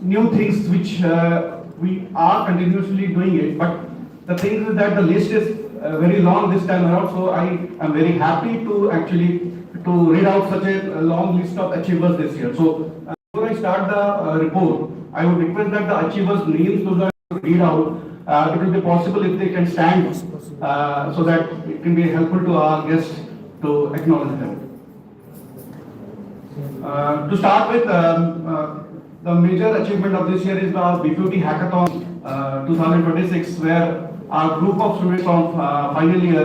new things which we are continuously doing it, but the thing is that the list is very long this time around, so I am very happy to actually to read out such a long list of achievers this year. So before I start the report, I would request that the achievers' names to read out. It will be possible if they can stand so that it can be helpful to our guests to acknowledge them. To start with, the major achievement of this year is the BPUT Hackathon 2026, where our group of students of final year,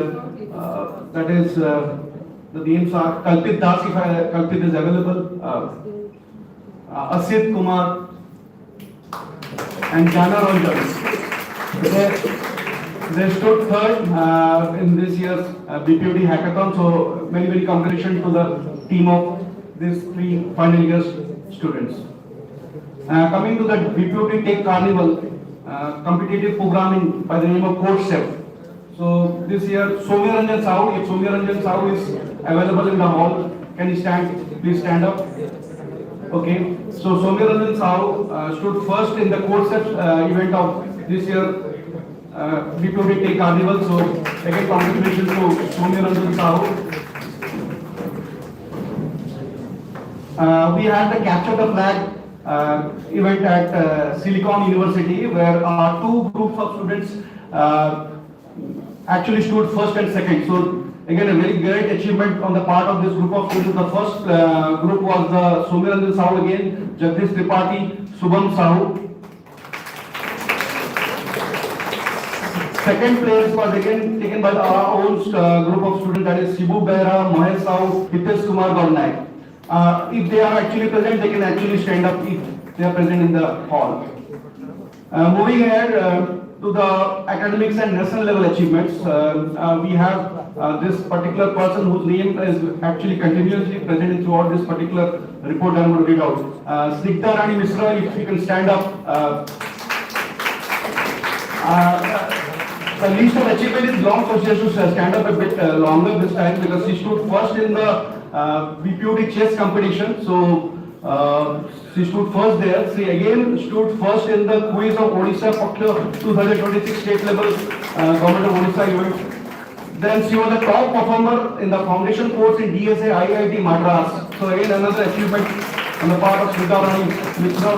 that is, the names are Kalpit Das, if Kalpit is available, Asit Kumar, and Jana Ranjan. They stood third in this year's BPUT Hackathon, so very congratulations to the team of these three final year students. Coming to the BPUT Tech Carnival, competitive programming by the name of CodeStep. So this year, Soumya Ranjan Sahu, if Soumya Ranjan Sahu is available in the hall, can you stand? Please stand up. Okay. So Soumya Ranjan Sahu stood first in the CodeStep event of this year BPUT Tech Carnival. So again, congratulations to Soumya Ranjan Sahu. We had the Capture the Flag event at Silicon University, where our two groups of students actually stood first and second. So again, a very great achievement on the part of this group of students. The first group was the Soumya Ranjan Sahu again, Jagdish Tripathi, Subham Sahu. Second place was again taken by our own group of students, that is Shibu Behra, Mahesh Sahu, Hitesh Kumar Gornaik. If they are actually present, they can actually stand up if they are present in the hall. Moving ahead to the academics and national level achievements, we have this particular person whose name is actually continuously present throughout this particular report I am going to read out. Snigdha Rani Misra, if you can stand up. The list of achievement is long, so she has to stand up a bit longer this time, because she stood first in the BPUT chess competition. So she stood first there. She again stood first in the quiz of Odisha Pakla 2026 state level government of Odisha event. Then she was the top performer in the foundation course in DSA IIT Madras. So again, another achievement on the part of Snigdha Rani Misra.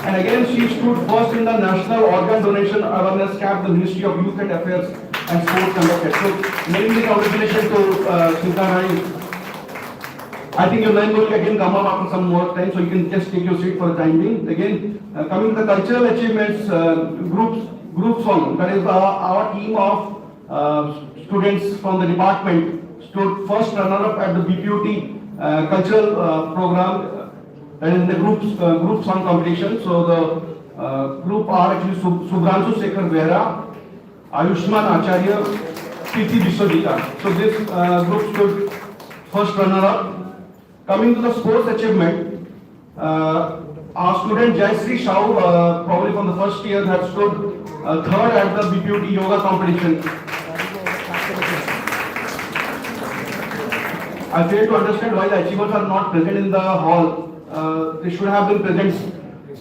And again, she stood first in the National Organ Donation Awareness Camp the Ministry of Youth and Affairs and Sports conducted. So many congratulations to Snigdha Rani. I think your line will again come up after some more time, so you can just take your seat for the time being. Again, coming to the cultural achievements, group song, that is our team of students from the department stood first runner-up at the BPUT cultural program, that is the group song competition. So the group are actually Subhranshu Shekhar Behra, Ayushman Acharya, Preeti Biswajita. So this group stood first runner-up. Coming to the sports achievement, our student Jayashree Shah, probably from the first year, had stood third at the BPUT yoga competition. I fail to understand why the achievers are not present in the hall. They should have been present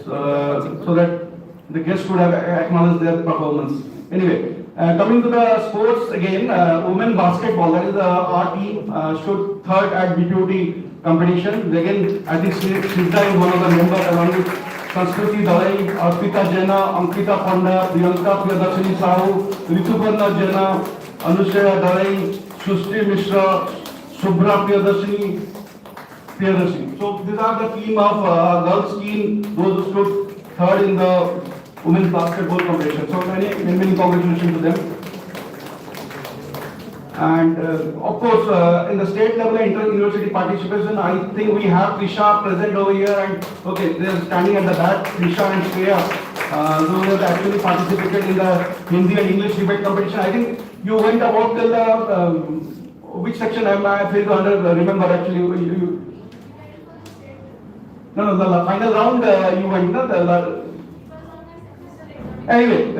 so that the guests would have acknowledged their performance. Anyway, coming to the sports again, women basketball, that is our team stood third at BPUT competition. Again, I think Snigdha is one of the members, along with Sanskriti Dalai, Arpita Jaina, Ankita Panda, Priyanka Priyadarshini Sahu, Rituparna Jaina, Anushya Dalai, Shushri Mishra, Subhra Priyadarshini. So these are the team of girls team, those who stood third in the women's basketball competition. So many congratulations to them. And of course, in the state level inter-university participation, I think we have Trisha present over here, and okay, they are standing at the back, Trisha and Shreya, those have actually participated in the Hindi and English debate competition. I think you went about till the, which section I failed to remember actually. No, the final round you went, no? Anyway,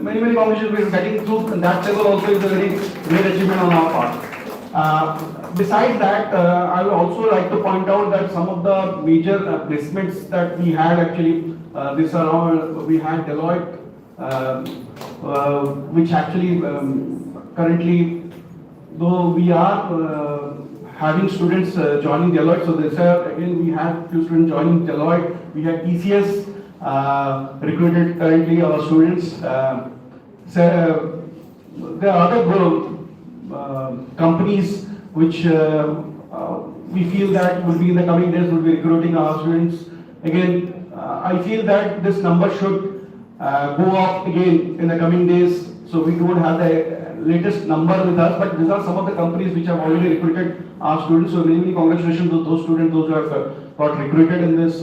many congratulations for getting through that level also is a very great achievement on our part. Besides that, I would also like to point out that some of the major placements that we had actually, this around, we had Deloitte, which actually currently, though we are having students joining Deloitte, so this year again we have few students joining Deloitte. We had TCS recruited currently our students. So, there are other companies which we feel that will be in the coming days will be recruiting our students. Again, I feel that this number should go up again in the coming days. So we don't have the latest number with us, but these are some of the companies which have already recruited our students. So really congratulations to those students, those who have got recruited in this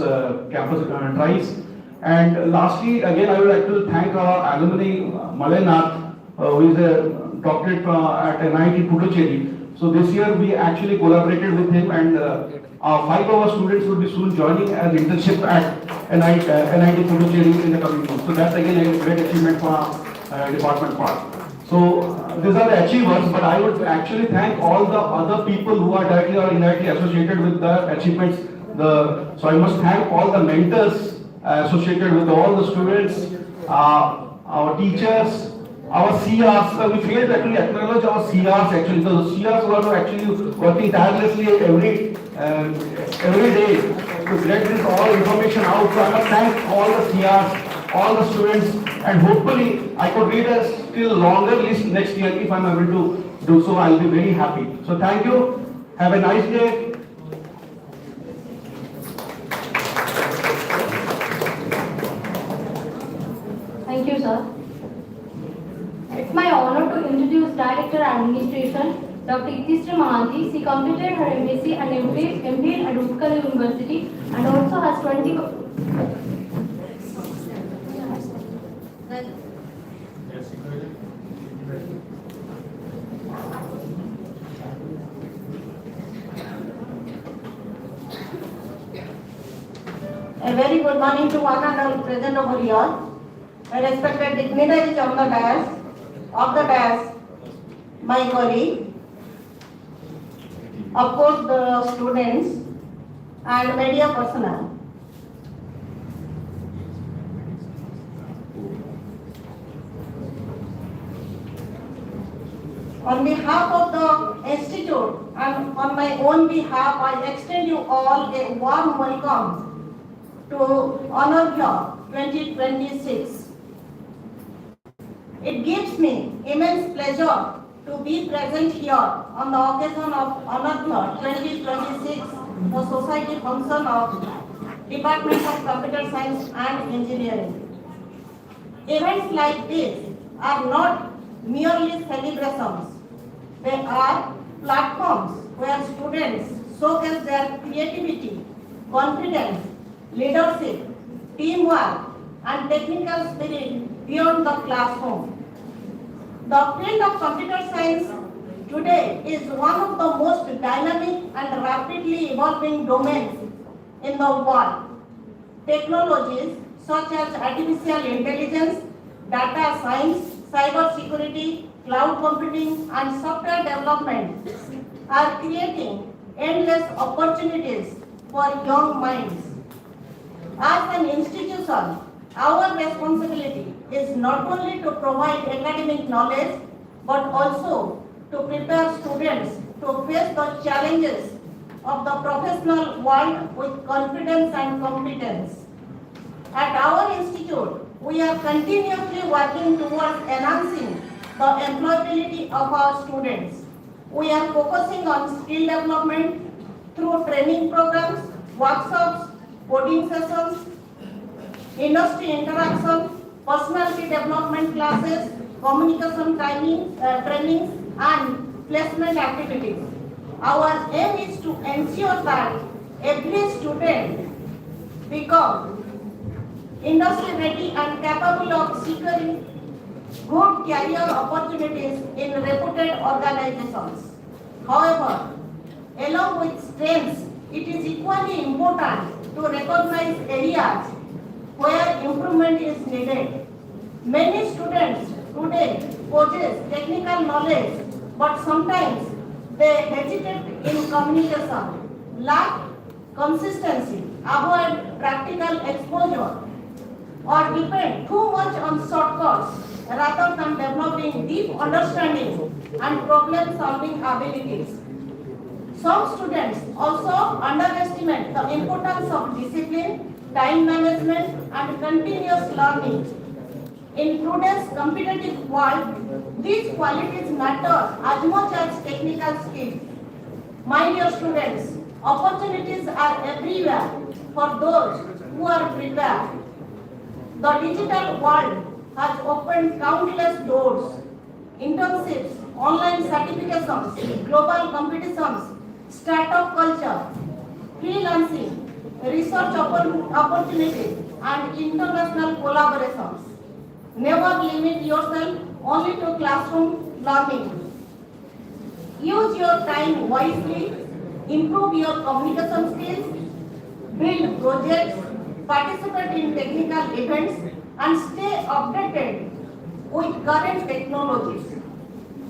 campus trials. And lastly, again, I would like to thank our alumni, Malinath, who is a doctorate at NIT Puducherry. So this year we actually collaborated with him, and our 5 of our students will be soon joining as internship at NIT Puducherry in the coming months. So that's again a great achievement for our department part. So these are the achievers, but I would actually thank all the other people who are directly or indirectly associated with the achievements. So I must thank all the mentors associated with all the students, our teachers, our CRs. We failed to actually acknowledge our CRs actually. So the CRs were actually working tirelessly every day to get this all information out. So I must thank all the CRs, all the students, and hopefully I could read a still longer list next year. If I'm able to do so, I'll be very happy. So thank you. Have a nice day. Thank you, sir. It's my honor to introduce Director Administration, Dr. Itisri Mahanti. She completed her MSc and MPhil at Dhenkanal University and also has 20. A very good morning to one and all present over here. Respected dignitaries of the dais, my colleague, of course the students and media personnel. On behalf of the institute and on my own behalf, I extend you all a warm welcome to ANARGHYA 2026. It gives me immense pleasure to be present here on the occasion of ANARGHYA 2026, the society function of Department of Computer Science and Engineering. Events like this are not merely celebrations. They are platforms where students showcase their creativity, confidence, leadership, teamwork, and technical spirit beyond the classroom. The field of computer science today is one of the most dynamic and rapidly evolving domains in the world. Technologies such as artificial intelligence, data science, cyber security, cloud computing, and software development are creating endless opportunities for young minds. As an institution, our responsibility is not only to provide academic knowledge, but also to prepare students to face the challenges of the professional world with confidence and competence. At our institute, we are continuously working towards enhancing the employability of our students. We are focusing on skill development through training programs, workshops, coding sessions, industry interaction, personality development classes, communication trainings, and placement activities. Our aim is to ensure that every student becomes industry ready and capable of securing good career opportunities in reputed organizations. However, along with strengths, it is equally important to recognize areas where improvement is needed. Many students today possess technical knowledge, but sometimes They hesitate in communication, lack consistency, avoid practical exposure, or depend too much on shortcuts rather than developing deep understanding and problem-solving abilities. Some students also underestimate the importance of discipline, time management, and continuous learning. In today's competitive world, these qualities matter as much as technical skills. My dear students, opportunities are everywhere for those who are prepared. The digital world has opened countless doors. Internships, online certifications, global competitions, startup culture, freelancing, research opportunities, and international collaborations. Never limit yourself only to classroom learning. Use your time wisely, improve your communication skills, build projects, participate in technical events, and stay updated with current technologies.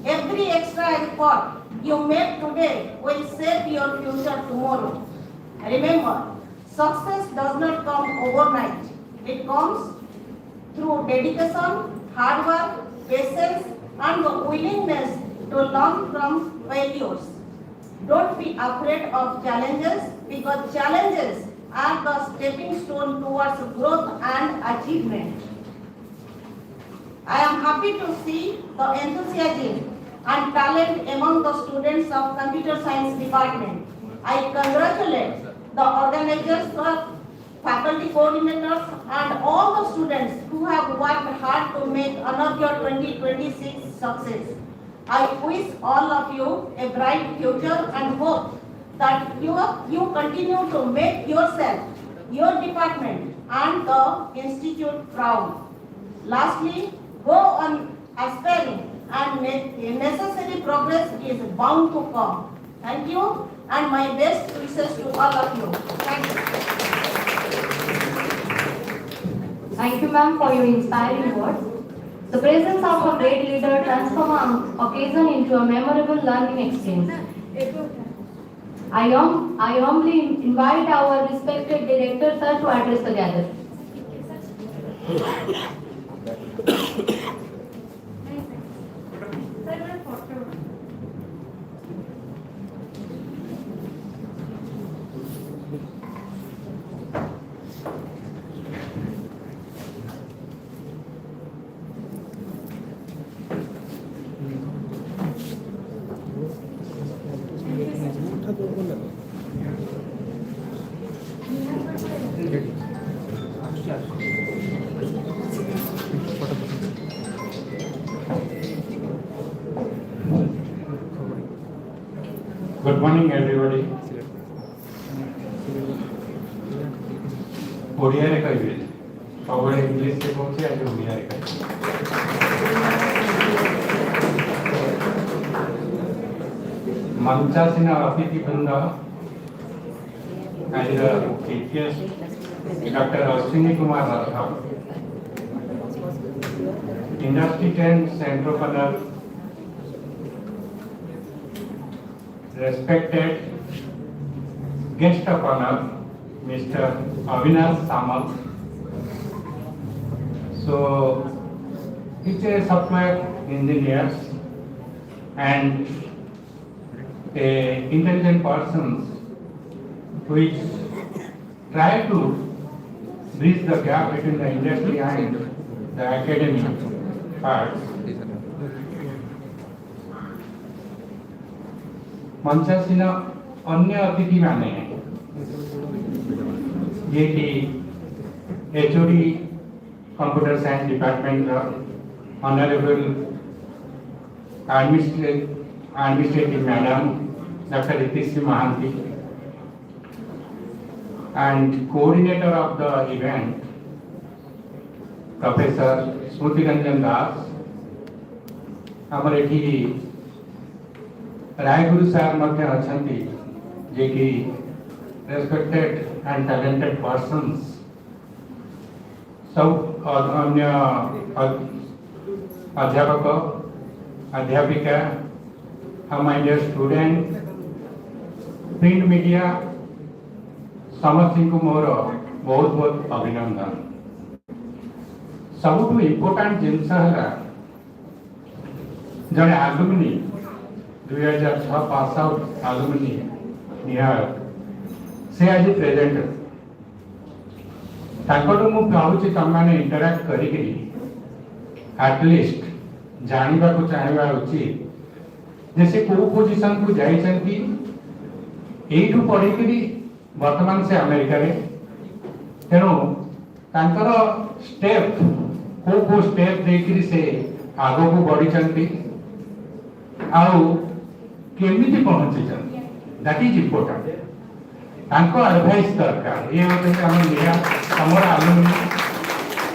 Every extra effort you make today will shape your future tomorrow. Remember, success does not come overnight. It comes through dedication, hard work, patience, and the willingness to learn from failures. Don't be afraid of challenges because challenges are the stepping stone towards growth and achievement. I am happy to see the enthusiasm and talent among the students of Computer Science Department. I congratulate the organizers, faculty coordinators, and all the students who have worked hard to make ANARGHYA 2026 success. I wish all of you a bright future and hope that you continue to make yourself, your department, and the institute proud. Lastly, go on aspiring, and necessary progress is bound to come. Thank you, and my best wishes to all of you. Thank you. Thank you, ma'am, for your inspiring words. The presence of a great leader transforms an occasion into a memorable learning experience. I humbly invite our respected director, sir, to address the gathering. Good morning, everybody. ଓଡ଼ିଆରେ କହିବେ ସବୁବେଳେ ଇଂଲିଶରେ କହୁଛି ଆଜି ଓଡ଼ିଆରେ କହିବି। ମଞ୍ଚାସୀନ ଅତିଥିବୃନ୍ଦ, ଆଜିର chief guest doctor Ashwini Kumar Rath, industry trends entrepreneur, respected guest of honor, Mr. Avinash Samal. So, he's a software engineer and a intelligent person which try to bridge the gap between the industry and the academic parts. मंचासीन अन्य अतिथि माने ये कि HOD computer science department honourable administrative madam doctor Itishree Mahanty and coordinator of the event professor Smruti Ranjan Das, हमर एठी रायगुरु सार मध्य अछंती जे कि रेस्पेक्टेड एंड टैलेंटेड पर्सन्स, सब अन्य अध्यापक अध्यापिका my dear student, print media, समस्त को मोर बहुत बहुत अभिनंदन। सबुठु इम्पोर्टेंट जिनस है जड़े आलुमिनी 2006 पास आउट आलुमिनी निहार से आज प्रेजेंट ताकतो मु भावुची तमाने इंटरैक्ट करी एटलिस्ट जानिबा को चाहिबा उचित जैसे को पोजीशन को जाई चंती एठु पढ़ी करी वर्तमान से अमेरिका रे तेणु तांकर स्टेप को स्टेप देकरी से आगो को बढ़ी चंती आउ केमिति पहुंची चंती दैट इज इंपोर्टेंट तांको एडवाइस दरकार ये होते हम निया हमर आलुमिनी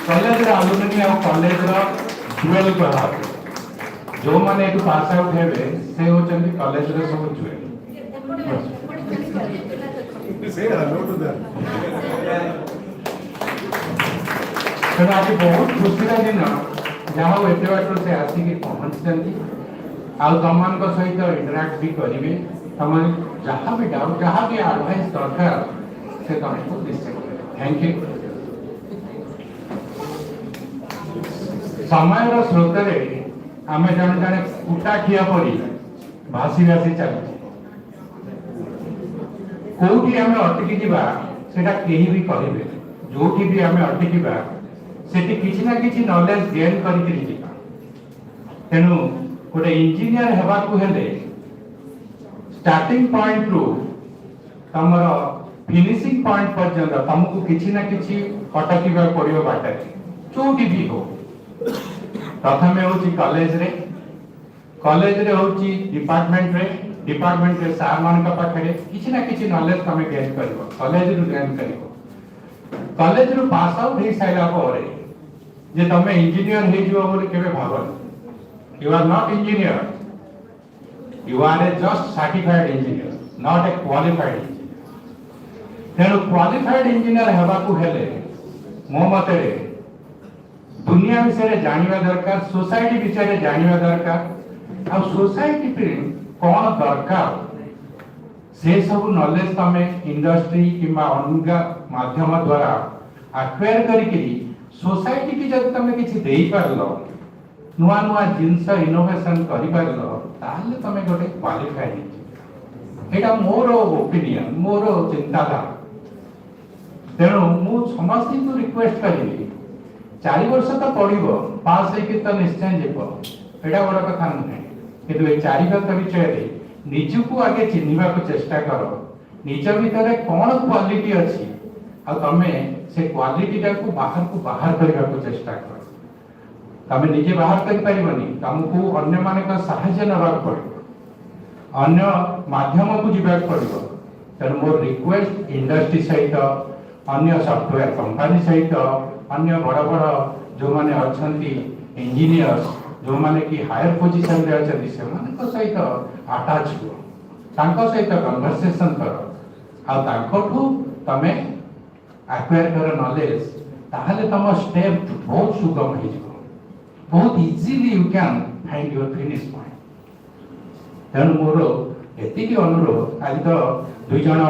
कॉलेज रे आलुमिनी आ कॉलेज रो ज्वेल प्रभाव जो माने एटु पास आउट हेबे से होचंती कॉलेज रे सब jewel Say hello to them. तेणु आज बहुत खुशी दिन जहाँ एत बाट से आसिक पहुँचती आम सहित इंटराक्ट भी करेंगे तुम जहाँ भी डाउट जहाँ भी एडवाइस दरकार से तुमको थैंक यू। समय स्रोत आम जन जन कुटा खिया परी भासी भासी चलती कोठी आमे अटकी दिबा सेटा केही भी कहिबे जोठी भी आमे अटकीबा सेठी किछि ना किछि नॉलेज गेन करि दिबा तेनु गोटे इंजीनियर हेबा को हेले स्टार्टिंग पॉइंट रु तमर फिनिशिंग पॉइंट पर्यंत तुमको किछि ना किछि अटकीबा पड़ियो बाटे जोठी भी हो प्रथमे होची कॉलेज रे होची डिपार्टमेंट रे सार मान का पाखरे किछि ना किछि नॉलेज तमे गेन करबो कॉलेज रु गेन करबो कॉलेज रु पास आउट हे साइला परे जे तमे इंजीनियर हे जिवो बोली केबे भाबन you are not engineer you are a just certified engineer not a qualified engineer तेनु क्वालिफाइड इंजीनियर हेबा को हेले मो मते दुनिया विषय जानिबा दरकार सोसाइटी विषय जानिबा दरकार आ सोसाइटी पे कौन दरकार से सब नॉलेज तमे इंडस्ट्री किंबा अन्य माध्यम द्वारा एक्वायर करी सोसाइटी की जब तमे किछि देई परलो नुआ नुआ जिंस इनोवेशन करि परलो ताले तमे गोटे क्वालिफाइड एटा मोर ओपिनियन मोर चिंताधारा तेणु मु समस्त को रिक्वेस्ट करी 4 वर्ष तो पड़िबो पास है कि तो निश्चय जेबो एटा बड़ कथा नहीं किंतु ए 4 वर्ष विषय निजु को आगे चिन्हिबा को चेष्टा करो निज भीतर कौन क्वालिटी अछि आ तमे से क्वालिटी को बाहर करबा को चेष्टा करो तमे निजे बाहर कर परिबनी तुमको अन्य माने का सहायता नबा पड़ो अन्य माध्यम को जीवा पड़ो तेणु मोर रिक्वेस्ट इंडस्ट्री सहित अन्य सॉफ्टवेयर कंपनी सहित अन्य बड़ बड़ जो माने अछंती इंजीनियर्स जो माने की हायर पोजीशन रे अछंती से माने को सहित अटैच हो तांको सहित कन्वर्सेशन करो आ तांकोठू तमे एक्वायर कर नॉलेज ताहले तम स्टेप बहुत सुगम हो जिवो बहुत easily you can find your finish point तेणु मोर एति की अनुरोध आज तो दुई जन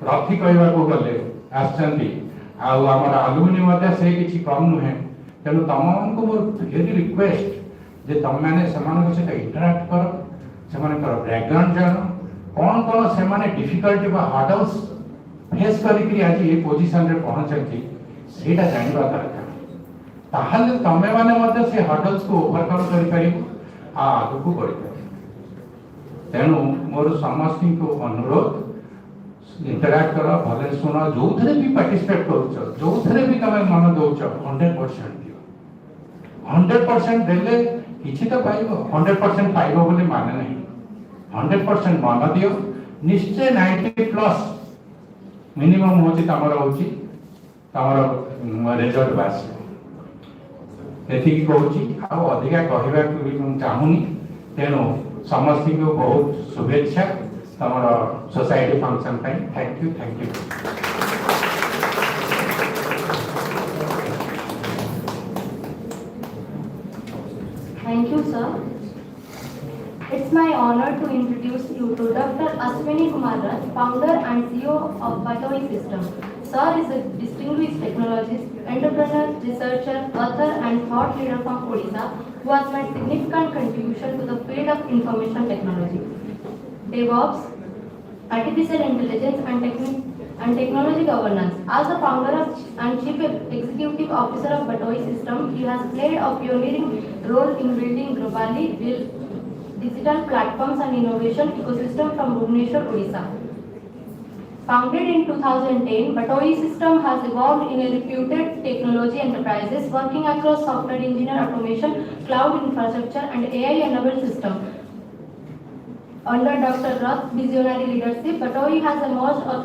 रथी कहबा को गले आछंती आ हमर आलुमिनी मध्ये से किछि कम नुहे तेणु तम को मोर भेरी रिक्वेस्ट जे तम माने समान के सहित इंटरैक्ट करो समान कर बैकग्राउंड जानो कौन कौन से माने डिफिकल्टी बा हर्डल्स फेस करी आज ये पोजीशन रे पहुंचती सेटा जानिबा दरकार ताहले तमे माने मध्ये से हर्डल्स को ओवरकम करि परिबो आ आगु को बढ़ि परिबो तेणु मोर समस्त को अनुरोध इंटरैक्ट करो भले सुनो जो थरे भी पार्टिसिपेट करूछ जो थरे भी तमे मन दउछ 100% दियो 100% देले किछि तो पाइबो 100% पाइबो बोली माने नहीं 100% मन दियो निश्चय 90 प्लस मिनिमम होची तमरो होची तमरो रिजल्ट बास एथि की कहूची आ अधिका कहबा को भी हम चाहूनी तेनो समस्त को बहुत शुभेच्छा तमरो सोसाइटी फंक्शन पे thank you Thank you, sir. It's my honor honored to introduce you to Dr. Ashwini Kumar Rath, founder and CEO of Batoi System. Sir is a distinguished technologist, entrepreneur, researcher, author, and thought leader from Odisha who has made significant contribution to the field of information technology, DevOps, artificial intelligence, and technology governance. As the founder and chief executive officer of Batoi System, he has played a pioneering role in building globally built digital platforms and innovation ecosystem from Bhubaneswar, Odisha. Founded in 2010, Batoi System has evolved in a reputed technology enterprises working across software engineer automation, cloud infrastructure, and AI-enabled system. Under Dr. Rath's visionary leadership, Batoi has emerged a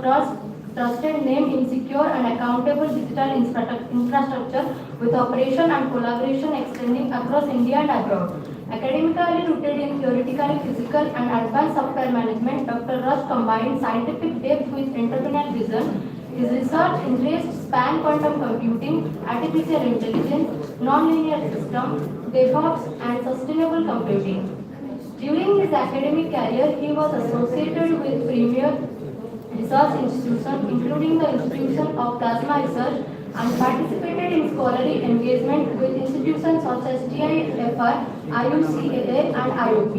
trusted name in secure and accountable digital infrastructure with operation and collaboration extending across India and abroad. Academically rooted in theoretical, physical, and advanced software management, Dr. Rath combines scientific depth with entrepreneurial vision. His research interests span quantum computing, artificial intelligence, nonlinear systems, DevOps, and sustainable computing. During his academic career, he was associated with premier research institutions, including the Institution of Plasma Research, and participated in scholarly engagement with institutions such as TIFR, IUCAA, and IOP.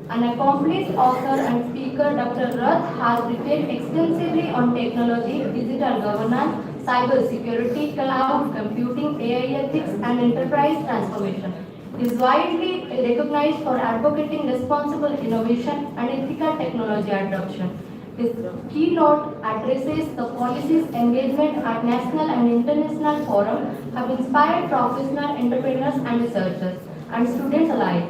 An accomplished author and speaker, Dr. Rath has written extensively on technology, digital governance, cyber security, cloud computing, AI ethics, and enterprise transformation. He is widely recognized for advocating responsible innovation and ethical technology adoption. His keynote addresses the policies engagement at national and international forums have inspired professional entrepreneurs and researchers and students alike.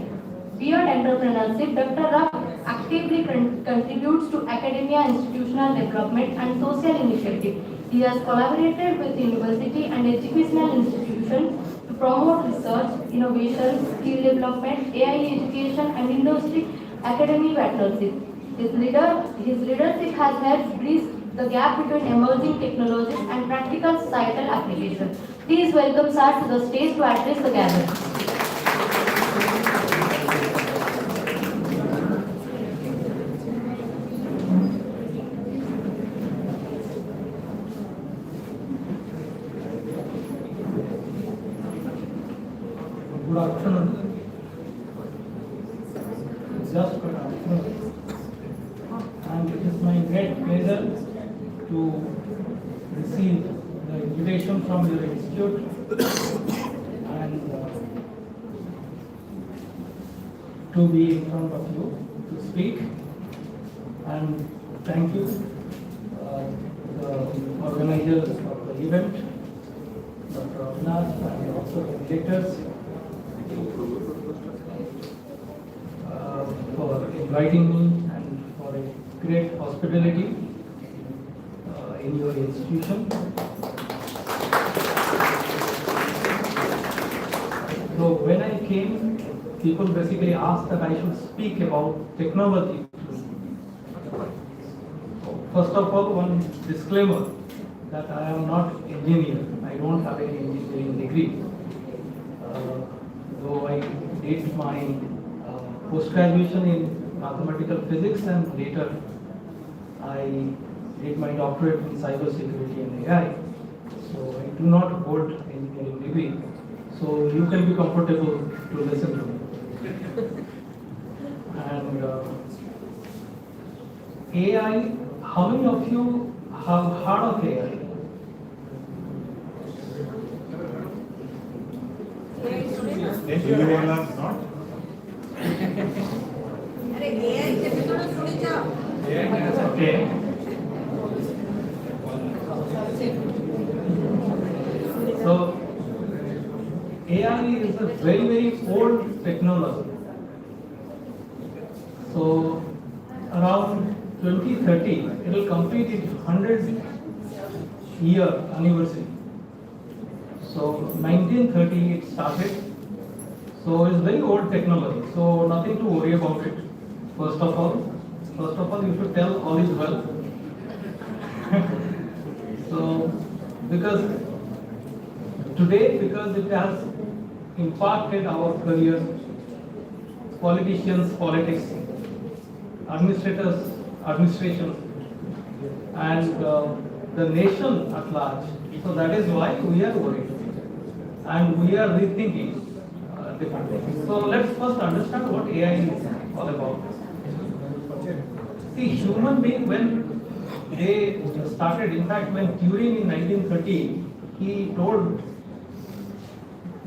Beyond entrepreneurship, Dr. Rath actively contributes to academia, institutional development, and social initiatives. He has collaborated with university and educational institutions to promote research, innovation, skill development, AI education, and industry academic partnership. His leadership has helped bridge the gap between emerging technologies and practical societal applications. Please welcome sir to the stage to address the gathering. Good afternoon. Just good afternoon. And it is my great pleasure to receive the invitation from your institute and to be in front of you to speak. And thank you, the organizers of the event, Dr. Avinash, and also the editors, for inviting me and for a great hospitality in your institution. So when I came, people basically asked that I should speak about technology. First of all, one disclaimer that I am not engineer. I don't have any engineering degree. Though I did my post-graduation in mathematical physics and later I did my doctorate in cyber security and AI. So I do not hold engineering degree. So you can be comfortable to listen to me. And AI, how many of you have heard of AI? Anyone else not? Okay. So AI is a very, very old technology. So around 2030, it will complete its 100-year anniversary. So 1930 it started. So it's very old technology. So nothing to worry about it. First of all, you should tell all is well. So because it has impacted our careers, politicians, politics, administrators, administration, and the nation at large. So that is why we are worried, and we are rethinking different things. So let's first understand what AI is all about. See, human being, when they started, in fact, when Turing in 1930, he told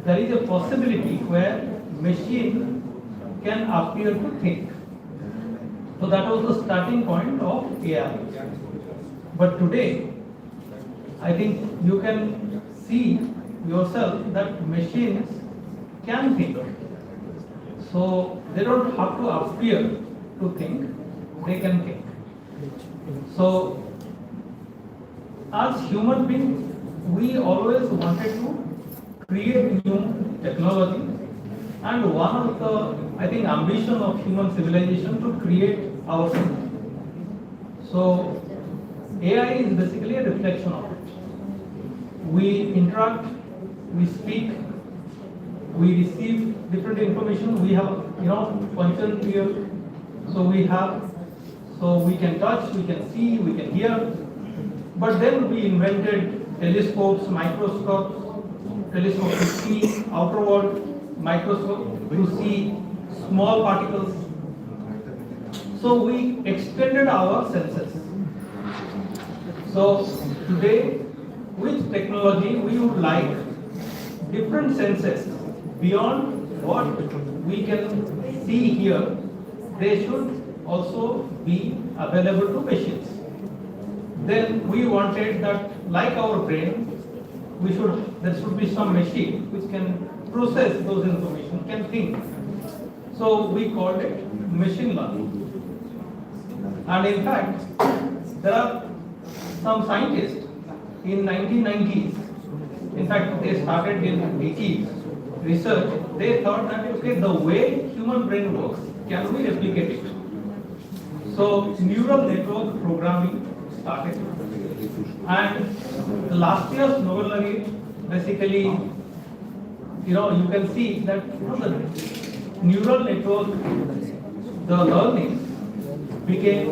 there is a possibility where machine can appear to think. So that was the starting point of AI. But today, I think you can see yourself that machines can think. So they don't have to appear to think, they can think. So as human beings, we always wanted to create new technology, and one of the, I think, ambition of human civilization to create ourselves. So AI is basically a reflection of it. We interact, we speak, we receive different information. We have, function here. So we can touch, we can see, we can hear. But then we invented telescopes, microscopes, telescope to see outer world, microscope to see small particles. So we extended our senses. So today, with technology, we would like different senses beyond what we can see here. They should also be available to machines. Then we wanted that, like our brain, there should be some machine which can process those information, can think. So we called it machine learning. And in fact, there are some scientists in 1990s, in fact they started in 80s research, they thought that, okay, the way human brain works, can we replicate it? So neural network programming started. And the last year's Nobel laureate, basically, you can see that the neural network, the learning became,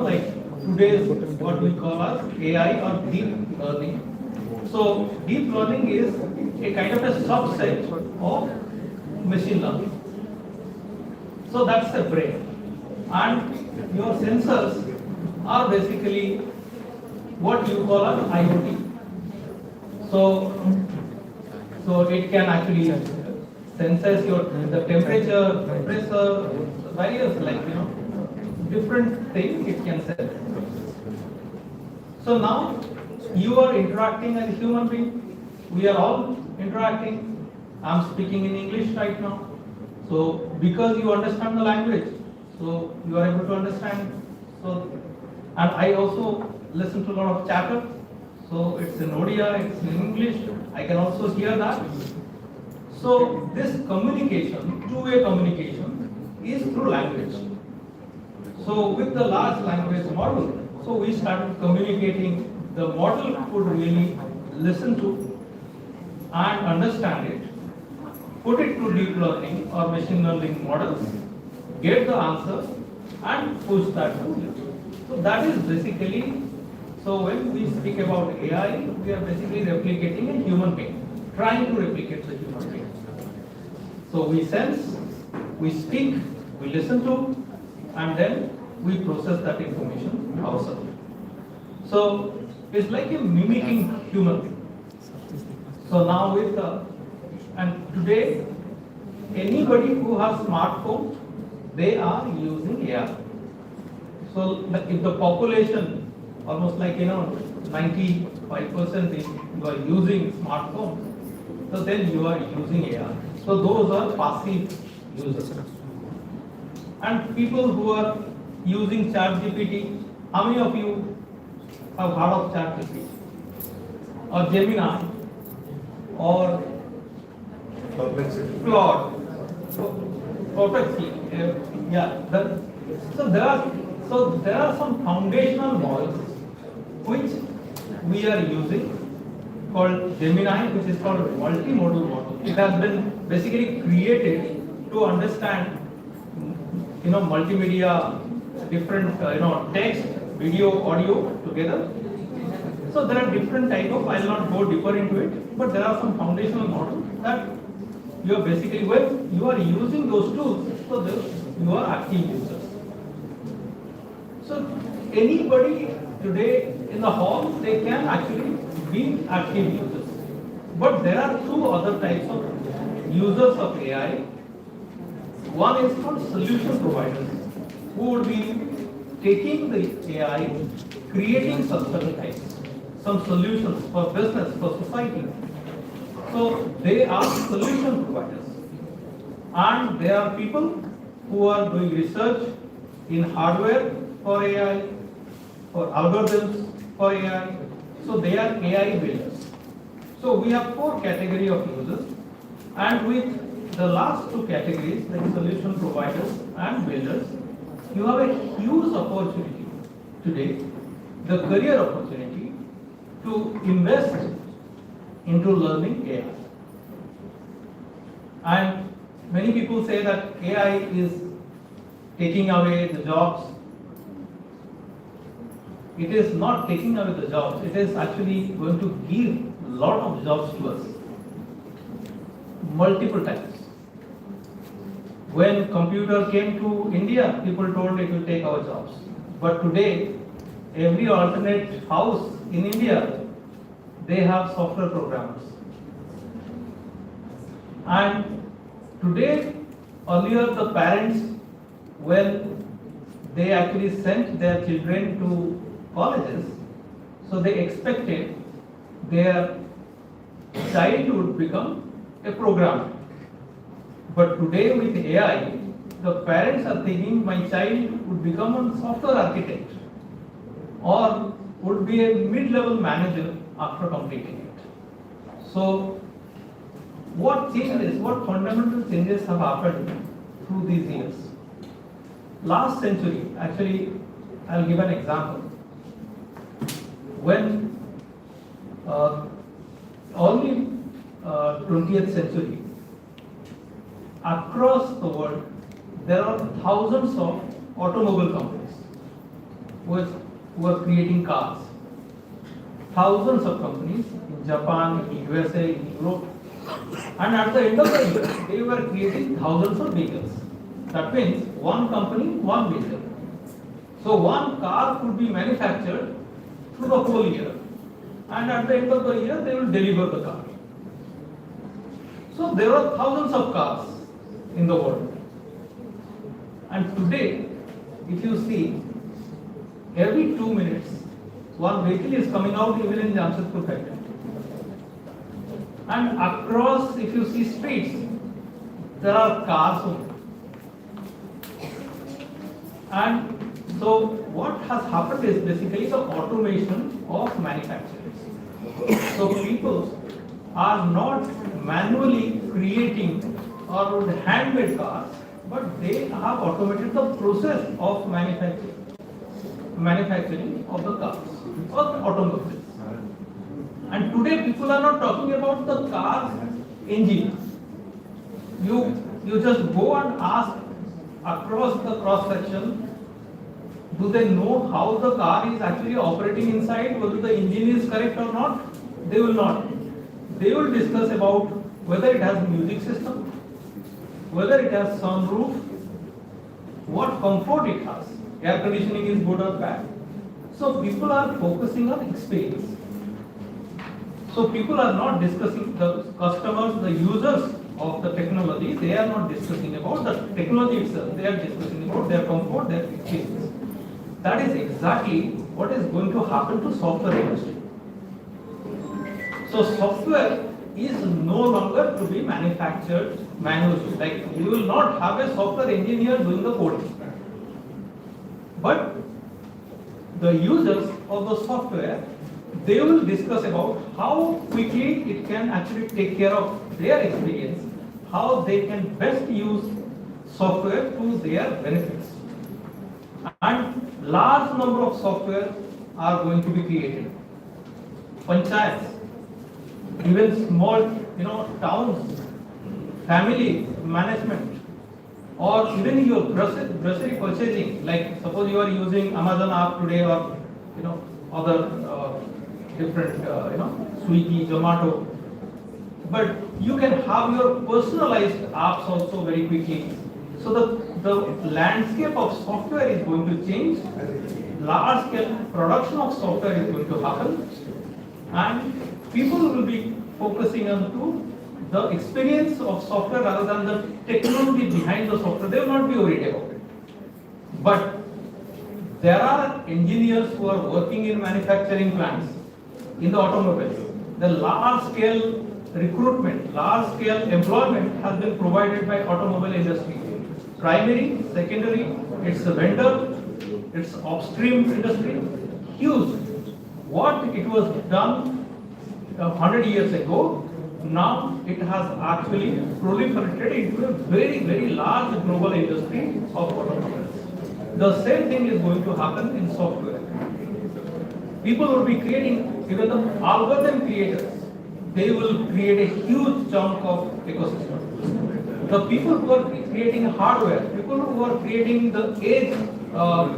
like today's what we call as AI or deep learning. So deep learning is a kind of a subset of machine learning. So that's the brain. And your sensors are basically what you call as IoT. So it can actually senses the temperature, pressure, various different things it can sense. So now you are interacting as a human being. We are all interacting. I'm speaking in English right now. So because you understand the language, so you are able to understand. So, and I also listen to a lot of chatter. So it's in Odia, it's in English. I can also hear that. So this communication, two-way communication, is through language. So with the large language model, so we started communicating. The model could really listen to and understand it, put it to deep learning or machine learning models, get the answer, and push that to you. So that is basically, so when we speak about AI, we are basically replicating a human being, trying to replicate the human being. So we sense, we speak, we listen to, and then we process that information ourselves. So it's like a mimicking human being. So now with and today, anybody who has smartphone, they are using AI. So if the population, almost like 95% is you are using smartphone, so then you are using AI. So those are passive users. And people who are using ChatGPT, how many of you have heard of ChatGPT or Gemini or Claude? Perplexity, yeah. So there are some foundational models which we are using called Gemini, which is called multimodal model. It has been basically created to understand multimedia, different, text, video, audio together. So there are different type of, I will not go deeper into it, but there are some foundational models that you are basically, when you are using those tools, so you are active users. So anybody today in the hall, they can actually be active users. But there are two other types of users of AI. One is called solution providers, who would be taking the AI, creating some certain types, some solutions for business, for society. So they are solution providers. And there are people who are doing research in hardware for AI, for algorithms for AI. So they are AI builders. So we have four categories of users, and with the last two categories, like solution providers and builders, you have a huge opportunity today, the career opportunity, to invest into learning AI. And many people say that AI is taking away the jobs. It is not taking away the jobs, it is actually going to give a lot of jobs to us, multiple times. When computer came to India, people told it will take our jobs. But today, every alternate house in India, they have software programmers. And today, earlier the parents, when they actually sent their children to colleges, so they expected their child would become a programmer. But today with AI, the parents are thinking my child would become a software architect or would be a mid-level manager after completing it. So what changes, what fundamental changes have happened through these years? Last century, actually, I'll give an example. When early 20th century, across the world, there are thousands of automobile companies who are creating cars. Thousands of companies in Japan, in USA, in Europe. And at the end of the year, they were creating thousands of vehicles. That means one company, one vehicle. So one car could be manufactured through the whole year. And at the end of the year, they will deliver the car. So there are thousands of cars in the world. And today, if you see, every 2 minutes, one vehicle is coming out even in Jamshedpur factory. And across, if you see streets, there are cars only. And so what has happened is basically the automation of manufacturing. So people are not manually creating or with handmade cars, but they have automated the process of manufacturing of the cars or the automobiles. And today people are not talking about the car's engine. You just go and ask across the cross section, do they know how the car is actually operating inside, whether the engine is correct or not? They will not. They will discuss about whether it has music system, whether it has sunroof, what comfort it has, air conditioning is good or bad. So people are focusing on experience. So people are not discussing, the customers, the users of the technology, they are not discussing about the technology itself, they are discussing about their comfort, their experience. That is exactly what is going to happen to software industry. So software is no longer to be manufactured manually. Like you will not have a software engineer doing the coding. But the users of the software, they will discuss about how quickly it can actually take care of their experience, how they can best use software to their benefits. And large number of software are going to be created. Panchayats, even small, towns, family management, or even your grocery purchasing, like suppose you are using Amazon app today, or other different Swiggy, Zomato, but you can have your personalized apps also very quickly. So the landscape of software is going to change. Large scale production of software is going to happen, and people will be focusing on to the experience of software rather than the technology behind the software. They will not be worried about it. But there are engineers who are working in manufacturing plants, in the automobiles. The large scale recruitment, large scale employment has been provided by automobile industry. Primary, secondary, it's a vendor, it's upstream industry, huge. What it was done 100 years ago, now it has actually proliferated into a very, very large global industry of automobiles. The same thing is going to happen in software. People will be creating, even the algorithm creators, they will create a huge chunk of ecosystem. The people who are creating hardware, people who are creating the edge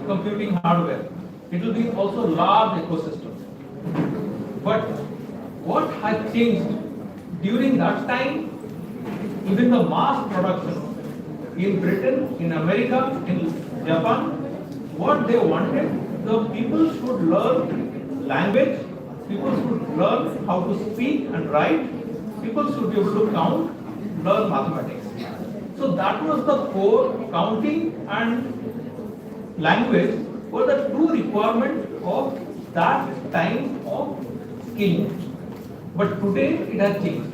computing hardware, it will be also large ecosystem. But what has changed during that time, even the mass production in Britain, in America, in Japan, what they wanted, the people should learn language, people should learn how to speak and write, people should be able to count, learn mathematics. So that was the core. Counting and language were the two requirements of that time of skilling. But today it has changed.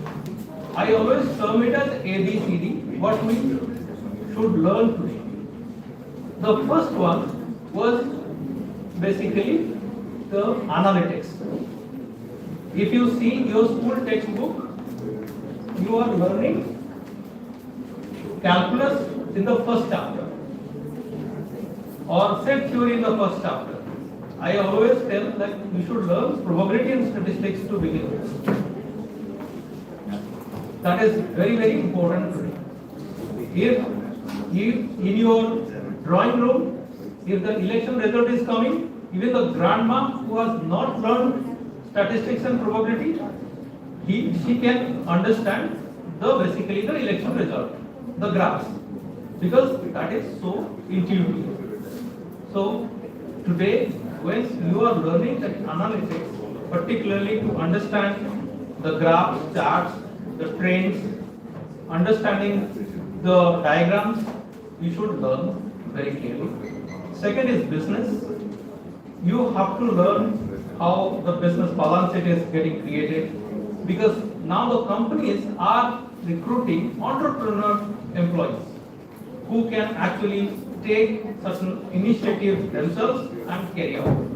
I always term it as ABCD, what we should learn today. The first one was basically the analytics. If you see your school textbook, you are learning calculus in the first chapter or set theory in the first chapter. I always tell that you should learn probability and statistics to begin with. That is very, very important today. If in your drawing room, if the election result is coming, even the grandma who has not learned statistics and probability, she can understand basically the election result, the graphs, because that is so intuitive. So today, when you are learning that analytics, particularly to understand the graphs, charts, the trends, understanding the diagrams, you should learn very clearly. Second is business. You have to learn how the business balance sheet is getting created, because now the companies are recruiting entrepreneur employees who can actually take certain initiatives themselves and carry out.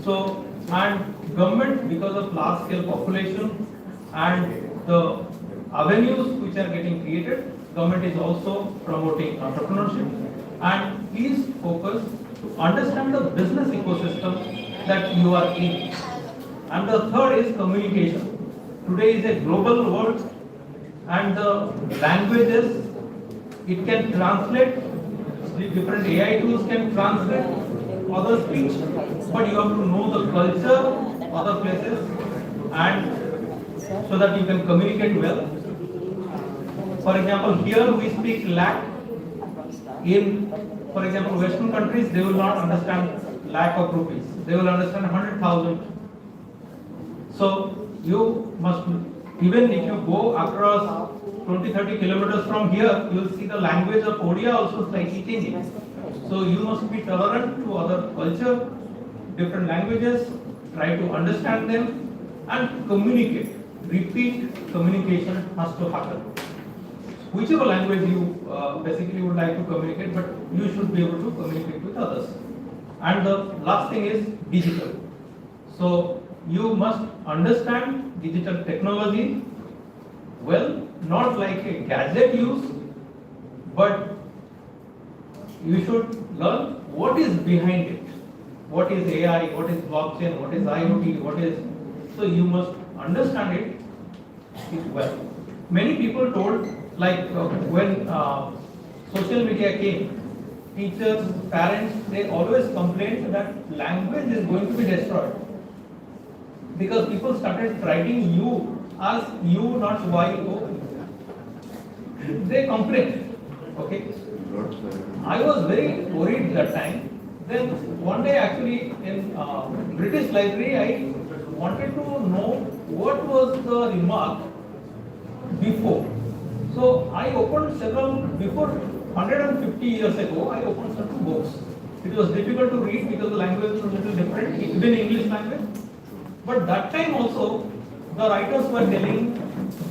So, and government, because of large scale population and the avenues which are getting created, government is also promoting entrepreneurship, and please focus to understand the business ecosystem that you are in. And the third is communication. Today is a global world, and the languages, it can translate, the different AI tools can translate other speech, but you have to know the culture, other places, and so that you can communicate well. For example, here we speak lakh. In, for example, Western countries, they will not understand lakh of rupees. They will understand 100,000. So you must, even if you go across 20-30 kilometers from here, you will see the language of Odia also slightly changing. So you must be tolerant to other culture, different languages, try to understand them and communicate. Repeat communication has to happen. Whichever language you basically would like to communicate, but you should be able to communicate with others. And the last thing is digital. So you must understand digital technology well, not like a gadget use, but you should learn what is behind it. What is AI, what is blockchain, what is IoT, what is, so you must understand it well. Many people told, like when social media came, teachers, parents, they always complained that language is going to be destroyed. Because people started writing you as you, not YO. They complained. Okay. I was very worried that time. Then one day actually in British Library, I wanted to know what was the remark before. So I opened several, before 150 years ago, I opened certain books. It was difficult to read because the language was a little different, even English language. But that time also, the writers were telling,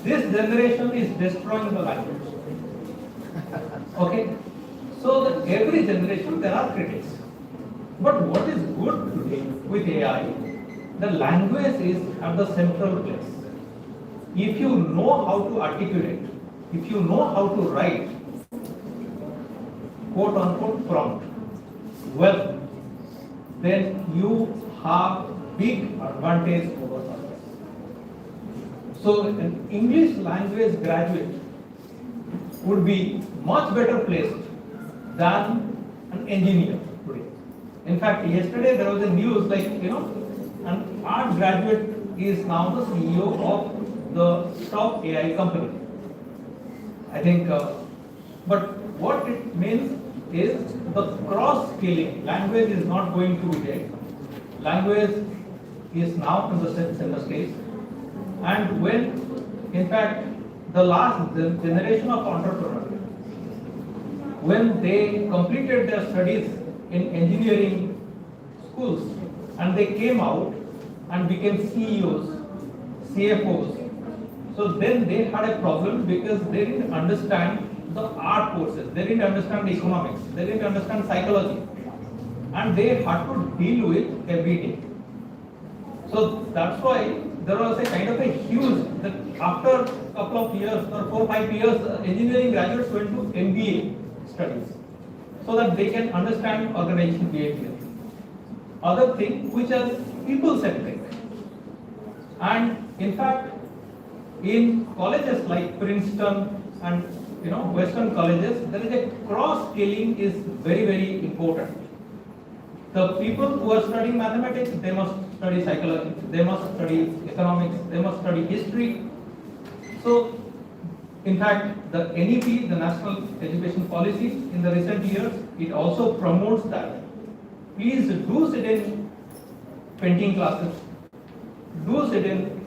this generation is destroying the language. Okay? So that every generation there are critics. But what is good today with AI, the language is at the central place. If you know how to articulate, if you know how to write, quote unquote prompt, well, then you have big advantage over others. So an English language graduate would be much better placed than an engineer today. In fact, yesterday there was a news like, an art graduate is now the CEO of the top AI company. I think, but what it means is the cross-skilling. Language is not going to be there. Language is now in the center stage. And when, in fact, the last generation of entrepreneurs, when they completed their studies in engineering schools and they came out and became CEOs, CFOs, so then they had a problem because they didn't understand the art courses, they didn't understand economics, they didn't understand psychology, and they had to deal with every day. So that's why there was a kind of a huge, that after a couple of years or 4-5 years, engineering graduates went to MBA studies so that they can understand organization behavior. Other thing which are people centric. And in fact, in colleges like Princeton and Western colleges, there is a cross-skilling is very, very important. The people who are studying mathematics, they must study psychology, they must study economics, they must study history. So, in fact, the NEP, the National Education Policy, in the recent years, it also promotes that. Please do sit in painting classes, do sit in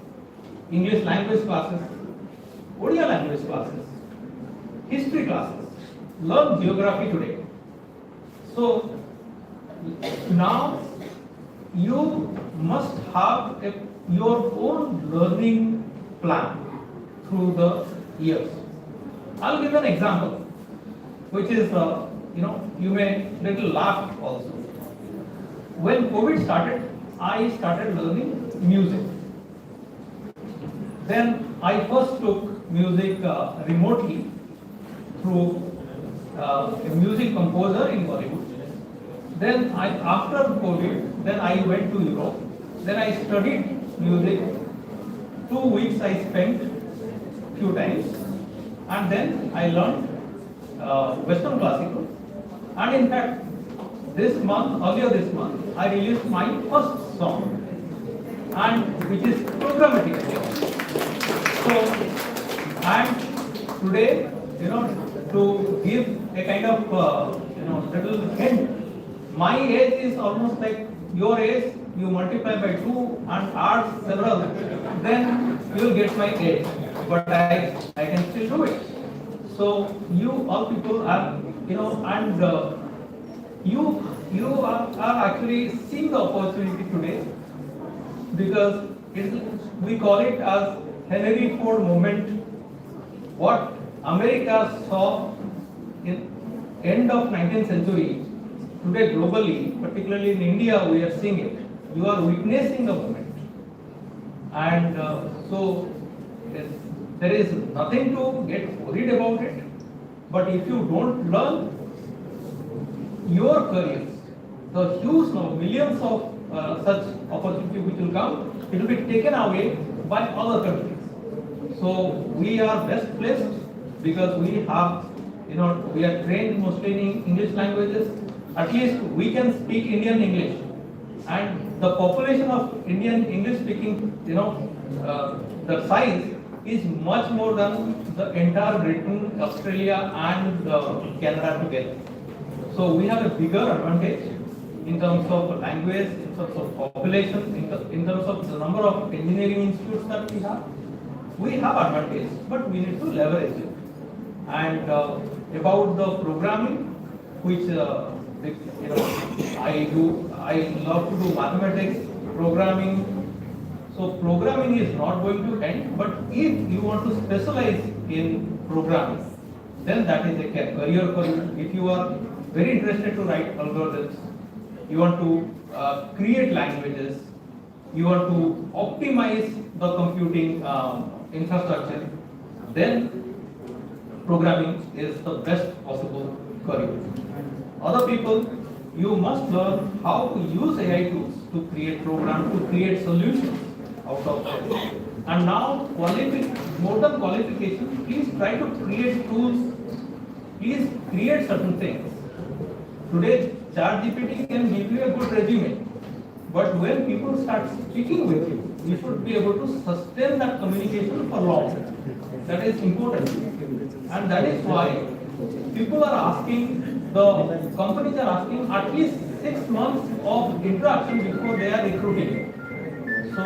English language classes, Odia language classes, history classes, learn geography today. So, now you must have your own learning plan through the years. I'll give an example, which is, you may little laugh also. When COVID started, I started learning music. Then I first took music remotely through a music composer in Bollywood. Then after COVID, then I went to Europe. Then I studied music. 2 weeks I spent few times, and then I learned Western classical. And in fact, earlier this month, I released my first song, and which is programmatic. So, and today, to give a kind of little hint, my age is almost like your age. You multiply by 2 and add several, then you will get my age. But I can still do it. So you all people are, and you are actually seeing the opportunity today, because we call it as Henry Ford moment. What America saw in end of 19th century, today globally, particularly in India, we are seeing it. You are witnessing the moment. And so there is nothing to get worried about it. But if you don't learn, your careers, the huge millions of such opportunity which will come, it will be taken away by other countries. So we are best placed because we have we are trained mostly in English languages. At least we can speak Indian English, and the population of Indian English speaking, the size is much more than the entire Britain, Australia, and Canada together. So we have a bigger advantage in terms of language, in terms of population, in terms of the number of engineering institutes that we have. We have advantage, but we need to leverage it. And about the programming, which I love to do mathematics, programming. So programming is not going to end, but if you want to specialize in programming, then that is a career for you. If you are very interested to write algorithms, you want to create languages, you want to optimize the computing infrastructure, then programming is the best possible career. Other people, you must learn how to use AI tools to create programs, to create solutions out of it. And now, more than qualification, please try to create tools, please create certain things. Today, ChatGPT can give you a good resume, but when people start speaking with you, you should be able to sustain that communication for long. That is important. And that is why people are asking, the companies are asking at least 6 months of interaction before they are recruiting. So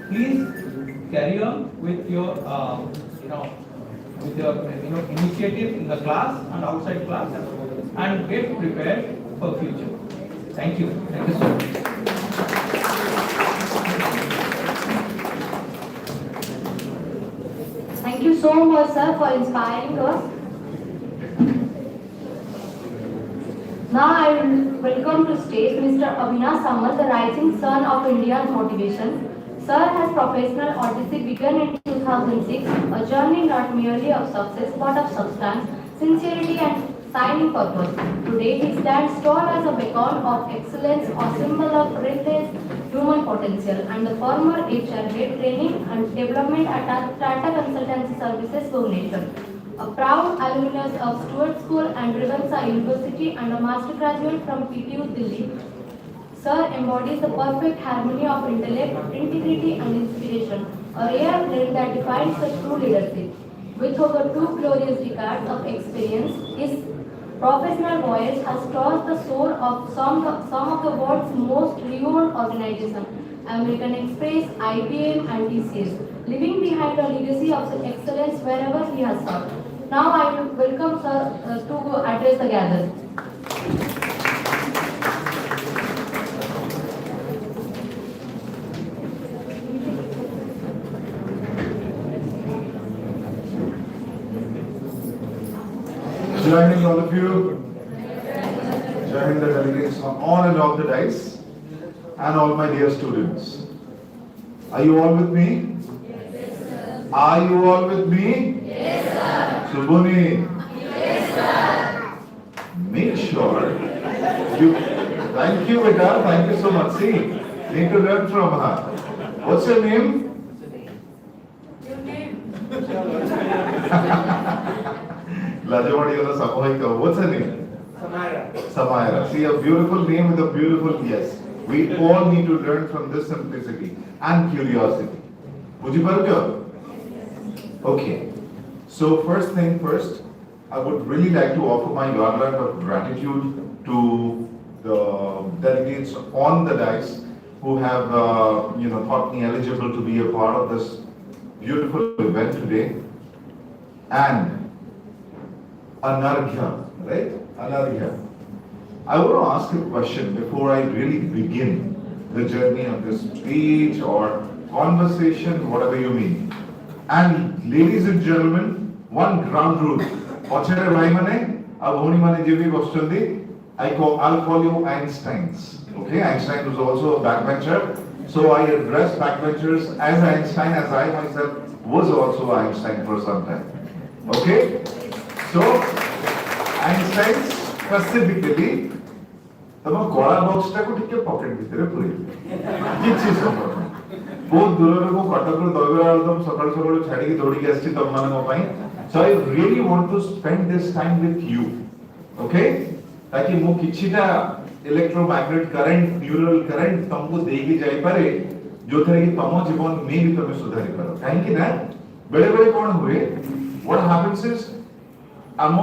please carry on with your, initiative in the class and outside class, and get prepared for future. Thank you. Thank you so much. Thank you so much, sir, for inspiring us. Now I will welcome to stage Mr. Avinash Samal, the rising sun of India's motivation. Sir has professional odyssey begun in 2006, a journey not merely of success but of substance, sincerity and shining purpose. Today he stands tall as a beacon of excellence, a symbol of relentless human potential, and the former HR head training and development at Tata Consultancy Services, Bhubaneswar. A proud alumnus of Stuart School and Revansa University and a master graduate from PTU Delhi, Sir embodies the perfect harmony of intellect, integrity and inspiration, a rare blend that defines the true leadership. With over 2 glorious decades of experience, his professional voyage has crossed the shore of some of the world's most renowned organizations, American Express, IBM and TCS, leaving behind a legacy of excellence wherever he has served. Now I will welcome Sir to address the gathering. Joining all of you, joining the delegates on and off the dais, and all my dear students. Are you all with me? Yes, sir. Are you all with me? Yes, sir. Subuni? Yes, sir. Make sure you, thank you Vita, thank you so much. See, need to learn from her. What's your name? Your name. What's her name? Samira. Samira. See, a beautiful name with a beautiful yes. We all need to learn from this simplicity and curiosity. Would you better? Okay. So first thing first, I would really like to offer my garland of gratitude to the delegates on the dais who have thought me eligible to be a part of this beautiful event today. And ANARGHYA, right? ANARGHYA. I want to ask a question before I really begin the journey of this speech or conversation, whatever you mean. And ladies and gentlemen, one ground rule. I'll call you Einsteins. Okay, Einstein was also a backbencher. So I address backbenchers as Einstein, as I myself was also Einstein for some time. Okay? So, Einstein specifically, तब गोला box टा को ठीक है pocket भीतर पूरी किसी सफर बहुत दूर रे को कटक रो दबरा एकदम सकाळ सकाळ छाडी की दौड़ी के आसी तम माने मो पई So I really want to spend this time with you. Okay? ताकि मो किछिटा इलेक्ट्रोमैग्नेट करंट न्यूरल करंट तुमको देगी जाई पारे जो थरे कि तम जीवन में भी तुम सुधारी पारो काहे कि ना बेले बेले कोन हुए व्हाट हैपेंस इज आम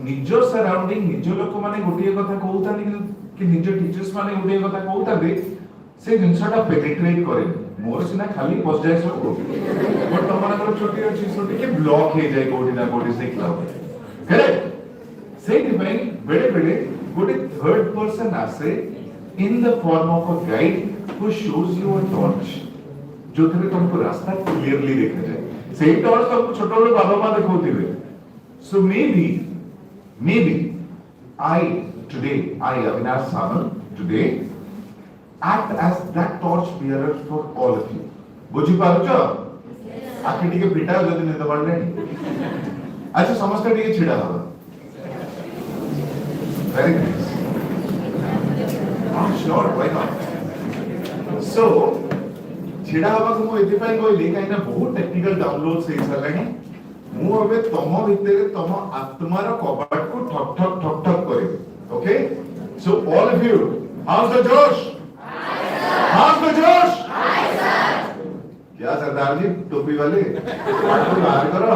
निज सराउंडिंग निज लोक माने गोटिए कथा कहउतानी कि निज टीचर्स माने गोटिए कथा कहउताबे से जिनसटा पेनिट्रेट करे मोर सिना खाली पस जाय सब बट तमरा छोटी अच्छी छोटी के ब्लॉक हे जाय कोठी ना कोठी से क्लाउ करेक्ट से डिफाइन बेले बेले गोटे थर्ड पर्सन आसे in the form of a guide who shows you a torch जो थरे तुमको रास्ता क्लियरली देखा जाए सेही टॉर्च तुमको छोटो लो बाबा मा देखौतिबे सो maybe I today I Avinash Samal today act as that torch bearer for all of you बुझी पारुचो आके टिके पिटा जदी ने दबाड़ले अच्छा समस्त टिके छिडा हवा very nice sure why not so छिडा हवा को मो एति पई कोइली काई ना बहुत टेक्निकल डाउनलोड से सलानी मु अबे तम भितरे तम आत्मार कबाट को ठक ठक ठक ठक करे okay so all of you house the जोश हाउस द जोश क्या सरदार जी टोपी वाले बाहर करो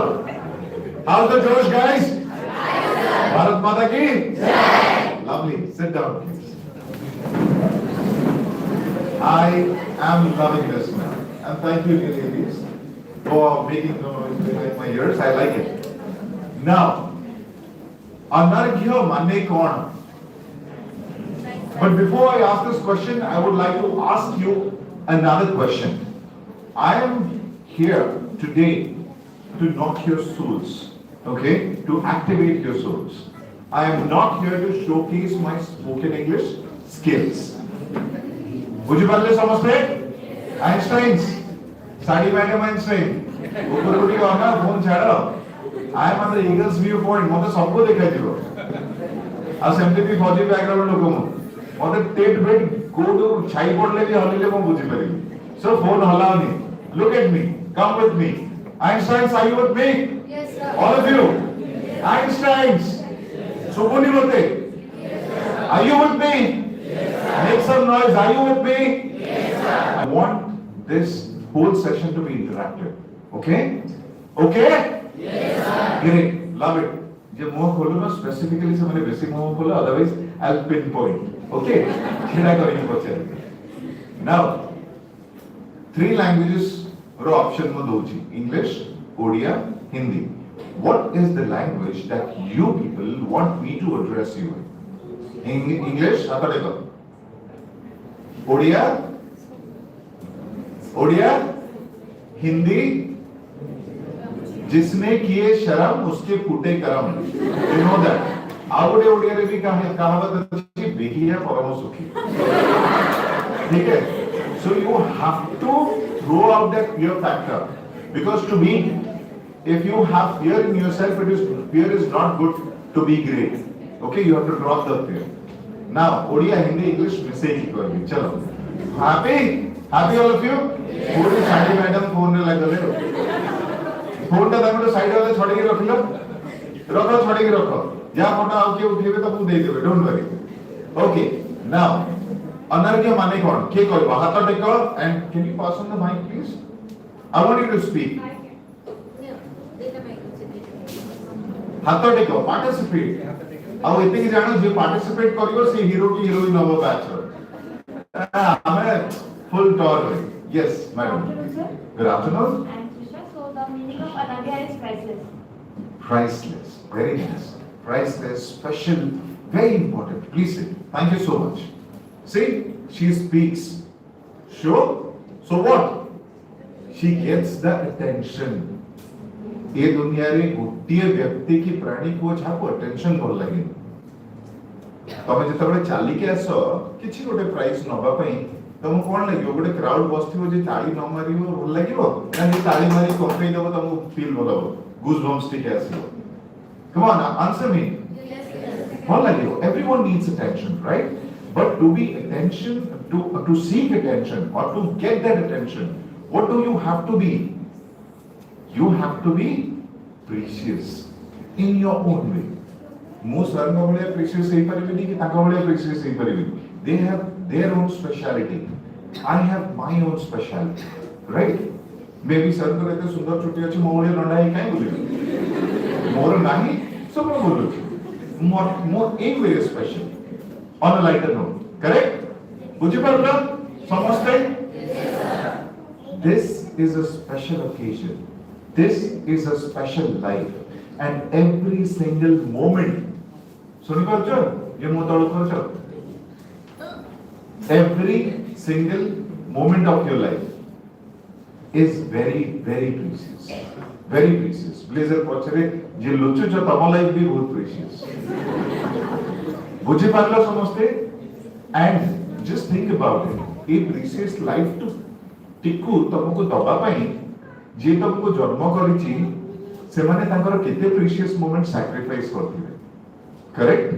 हाउस द जोश गाइस भारत माता की जय lovely sit down please I am loving this man and thank you ladies for making noise behind my ears. I like it. Now, Anarghya mane kaun? But before I ask this question, I would like to ask you another question. I am here today to knock your souls, okay? To activate your souls. I am not here to showcase my spoken English skills. बुझी पारले समझते? Einsteins. Sari madam Einstein ऊपर उठी आना phone छाड़ो I am on the eagle's view point मते सबको देखा दिबो आ सेमते भी फौजी बैकग्राउंड लोक मते टेट बेट कोडो छाई पड़ले भी हलिले मो बुझी पारी सो फोन हलाओनी look at me come with me Einsteins are you with me yes sir all of you Einsteins सुबुनी मते are you with me yes sir make some noise are you with me yes sir I want this whole session to be interactive. Okay? Okay? Yes, sir. Great. Love it. जब मुंह खोलो ना specifically से मैंने basic मुंह खोलो otherwise I'll pinpoint. Okay? क्या करेंगे बच्चे? Now, 3 languages रो option में दो जी English, Odia, Hindi. What is the language that you people want me to address you in? English, आता देखो. Odia, ओडिया हिंदी जिसने किए शर्म उसके फूटे करम यू नो दैट आवड़े ओडिया रे भी कहावत अछि बेहिया परम सुखी ठीक है so you have to throw out that fear factor because to me if you have fear in yourself fear is not good to be great okay you have to drop the fear now Odia Hindi English मिसेज करेंगे चलो happy all of you पूरी साडी madam phone रे लागले phone ता तमे side वाले छोड़ के रखलो रखो छोड़ के रखो जा फोटो आउ के उठेबे त मु दे देबे don't worry okay now Anarghya माने कोन के कहबो हाथ टेको and can you pass on the mic please I want you to speak हाथ टेको पार्टिसिपेट आउ एते की जानो जे पार्टिसिपेट करियो से हीरो की हीरोइन होबो बैच हमें full tour. Yes, madam. Good afternoon. I'm Trisha. So the meaning of ANARGHYA is priceless. Priceless. Very nice. Priceless, special, very important. Please sit. Thank you so much. See, she speaks. Sure? So what? She gets the attention. ये दुनिया रे गोटिए व्यक्ति की प्राणी को जाको attention बोल लगे तमे जेतबे चाली के आसो किछि गोटे प्राइस नबा पई तुम कोन लगियो गोटे क्राउड बसथिबो जे ताली न मारिबो भल लागिबो ना जे ताली मारी कंपनी देबो तुम फील भलो गूज बम्स टिक आसीबो कम ऑन आंसर मी भल लागिबो everyone needs attention right but to be attention to seek attention और to get that attention what do you have to be precious in your own way. Mo sir ka bhaliya precious ei paribini ki taka bhaliya precious ei paribini. They have their own speciality. I have my own speciality. Right? Maybe sir ko ete sundar chutti achi mo bhaliya landa hai kai bolibi. More nahi सब लोग बोलो more एक way special on a lighter note. Correct? बुझी पारला समझते? This is a special occasion. This is a special life, and every single moment. सुनी पारछो? ये मुंह तोड़ करछो? Every single moment of your life is very, very precious. Very precious. Blazer पछरे जे लुचु जो तम life भी बहुत precious. बुझी पारला समझते? And just think about it. A precious life to टिकु तुमको दबा पाई जे तुमको जन्म करिछि से माने तांकर केते प्रीशियस मोमेंट सैक्रिफाइस करथिबे. Correct?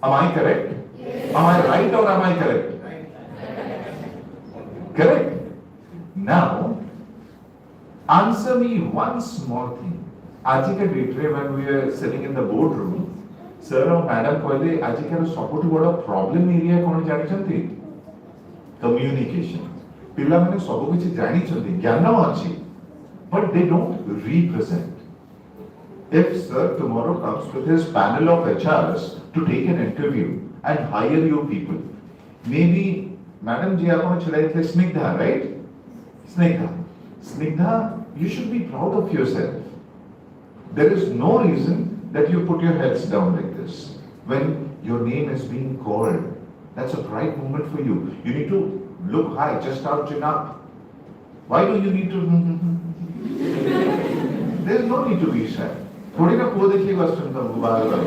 Am I correct? Yes. Am I right or am I correct? Correct? Now answer me one small thing. आज के डेट रे when we are sitting in the boardroom, sir और madam कहले आज के सबुठ बड़ problem area कोन जानि छथि? Communication. पिला माने सब किछि जानि छथि, ज्ञान अछि, but they don't represent. If sir tomorrow comes with his panel of HRs to take an interview and hire you people, maybe madam ji आपण छलाइले Snigdha, right? Snigdha, you should be proud of yourself. There is no reason that you put your heads down like this when your name is being called. That's a pride moment for you. You need to look high, just out chin up. Why do you need to? There is no need to be shy. थोड़ी ना को देखिए question का बार-बार.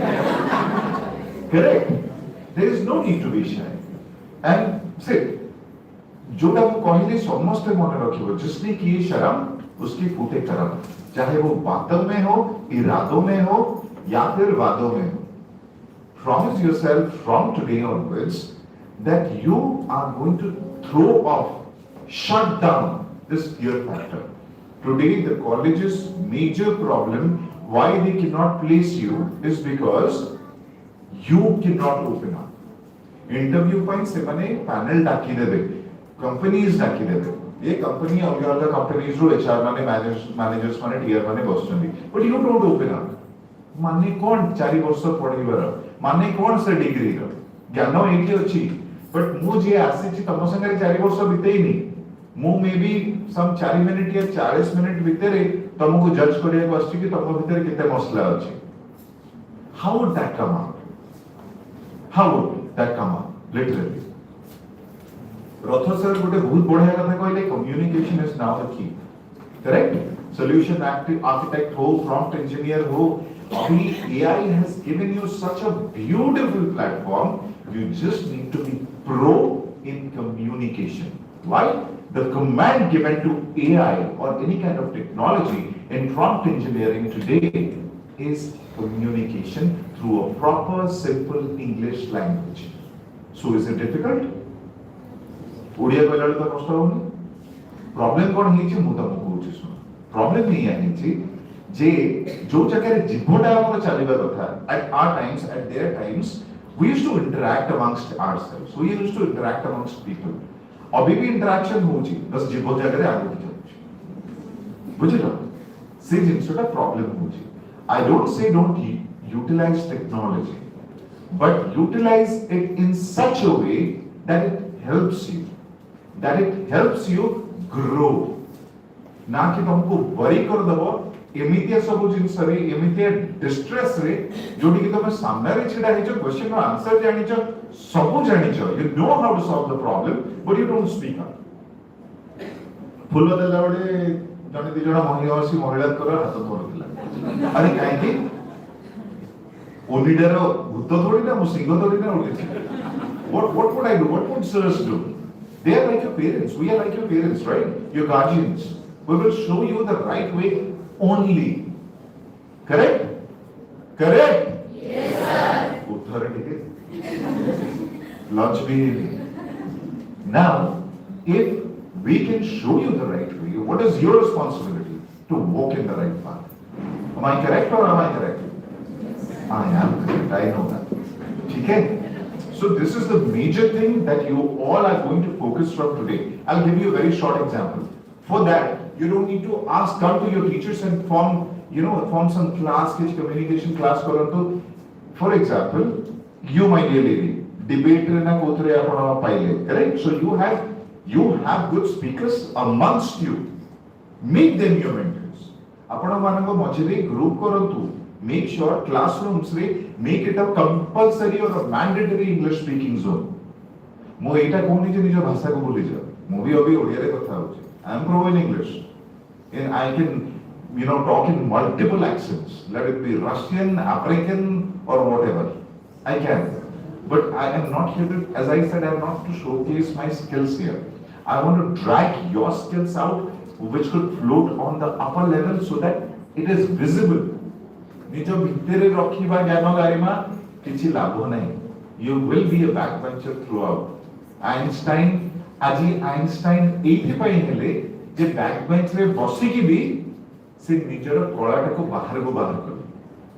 Correct? There is no need to be shy. And sit. जोड़ा वो कहले समस्त मन रखिबो जिसने की शर्म उसकी फूटे करम, चाहे वो बातों में हो, इरादों में हो या फिर वादों में हो. Promise yourself from today onwards that you are going to throw off, shut down this fear factor. Today the college's major problem why they cannot place you is because you cannot open up. Interview point से मने panel डाकी देवे, companies डाकी देवे. ये company अलग अलग companies रो HR माने managers माने TR माने बसचंदी. But you don't open up. माने कौन 4 वर्ष पढ़िबार, माने कौन से डिग्री रो, ज्ञान एकी अछि. But मु जे आसी छि तम संगे 4 वर्ष बितेइनी. मु मे बी सम 4 मिनिट या 40 मिनिट भितरे तुमको जज करिया को अछि कि तुम भितरे केते मसला अछि. How would that come out? How would that come out? Literally. Rotho sir गोटे बहुत बढ़िया कथा कहले, communication is now the key. Correct? Solution architect हो, prompt engineer हो, अभी AI has given you such a beautiful platform. You just need to be pro in communication. Why? The command given to AI or any kind of technology in prompt engineering today is communication through a proper, simple English language. So is it difficult? Odia कहला तो कष्ट होनी. Problem कोन हिची मु तमको कहूची सुन. Problem नहीं है हिची जे जो जगह जीवटा हमर चलीबा कथा. At our times, at their times, we used to interact amongst ourselves. We used to interact amongst people. अभी भी इंटरेक्शन होची, बस जीव जगह आगे जाउची. बुझिलो? से जिनसटा प्रॉब्लम होची. I don't say don't utilize technology, but utilize it in such a way that it helps you. That it helps you grow. ना कि तुमको वरी कर दबो एमितिया सब जिंस रे एमितिया डिस्ट्रेस रे जोडी कि तुम सामने रे छिडा हे जो क्वेश्चन रो आंसर जानि छ सब जानि छ. You know how to solve the problem but you don't speak up. Full देला बडे जने दि जणा महिवासी महिला कर हाथ धरतिला. अरे काहे कि ओनिडर भूत थोड़ी ना मु सिंह थोड़ी ना उठी. What would I do? What would sirs do? They are like your parents. We are like your parents, right? Your guardians. We will show you the right way only. Correct? Correct? Yes, sir. Authority. Lunch be. Now, if we can show you the right way, what is your responsibility? To walk in the right path. Am I correct or am I correct? I am correct, I know that. Okay? So this is the major thing that you all are going to focus from today. I'll give you a very short example. For that, you don't need to come to your teachers and form some class, communication class. For example, you, my dear lady, debate correct? So you have good speakers amongst you. Make them your mentors. Group korantu. Make sure classrooms make it a compulsory or a mandatory English speaking zone. Mo eta kohni je nijo bhasha ko bhuli ja. Mo bhi abhi Odia re katha hoche. I am pro in English. And I can talk in multiple accents. Let it be Russian, African or whatever. I can. But I am not here to, as I said, I am not to showcase my skills here. I want to drag your skills out which could float on the upper level so that it is visible. निज भितरे रखिबा ज्ञान गारिमा किछि लाभ नाही. You will be a backbencher throughout. Einstein एथि पई हेले जे बैकबेंच रे बसी की भी से निजर कलाटा को बाहर कर.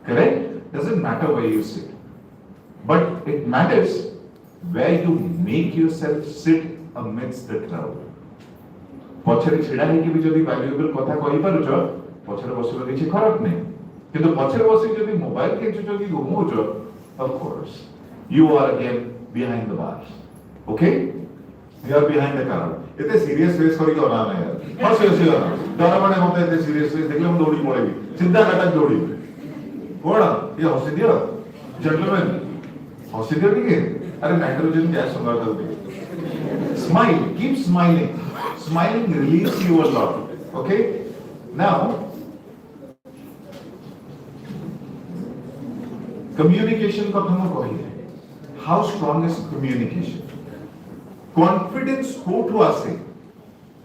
Correct? Doesn't matter where you sit, but it matters where you make yourself sit amidst the crowd. पछरे छिडा हे कि भी जदी वैल्यूएबल कथा कहि पारुछ पछरे बसिबा किछि खराब नै. किंतु पछरे बसी जदी मोबाइल केचुछ कि घुमौछ, of course you are again behind the bars. Okay? You are behind the car. इतने serious face करी क्यों ना है यार? हंस हंस यार. डरा मने होता है इतने serious face देखले हम दौड़ी पड़ेगी. चिंता कटा दौड़ी. बोला ये हंसी दिया. Gentlemen, हंसी दिया नहीं है? अरे नाइट्रोजन गैस संभाल दो. Smile, keep smiling. Smiling relieves you a lot. Okay? Now, communication का हम कहिए. How strong is communication? Confidence कोठु आसे.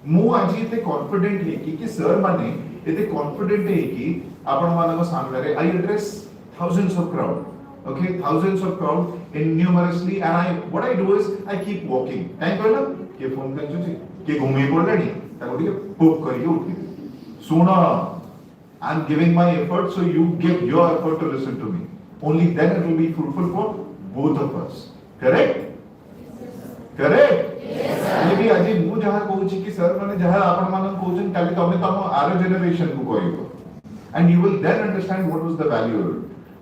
मु आज इते confident है कि सर माने इते confident है कि आपण मानक सामने रे I address thousands of crowd. Okay, thousands of crowd innumerously, and what I do is I keep walking. Time कहला के फोन कर जुची के घूमे पड़लानी ताको ଟିକେ pop करियो उठी. सुना, I'm giving my effort, so you give your effort to listen to me. Only then it will be fruitful for both of us. Correct? Correct? Yes, sir. ये भी आज मु जहाँ कहूची कि सर माने जहाँ आपण मानन कहूचन काली तमे तम आरो जनरेशन को कहइबो. And you will then understand what was the value.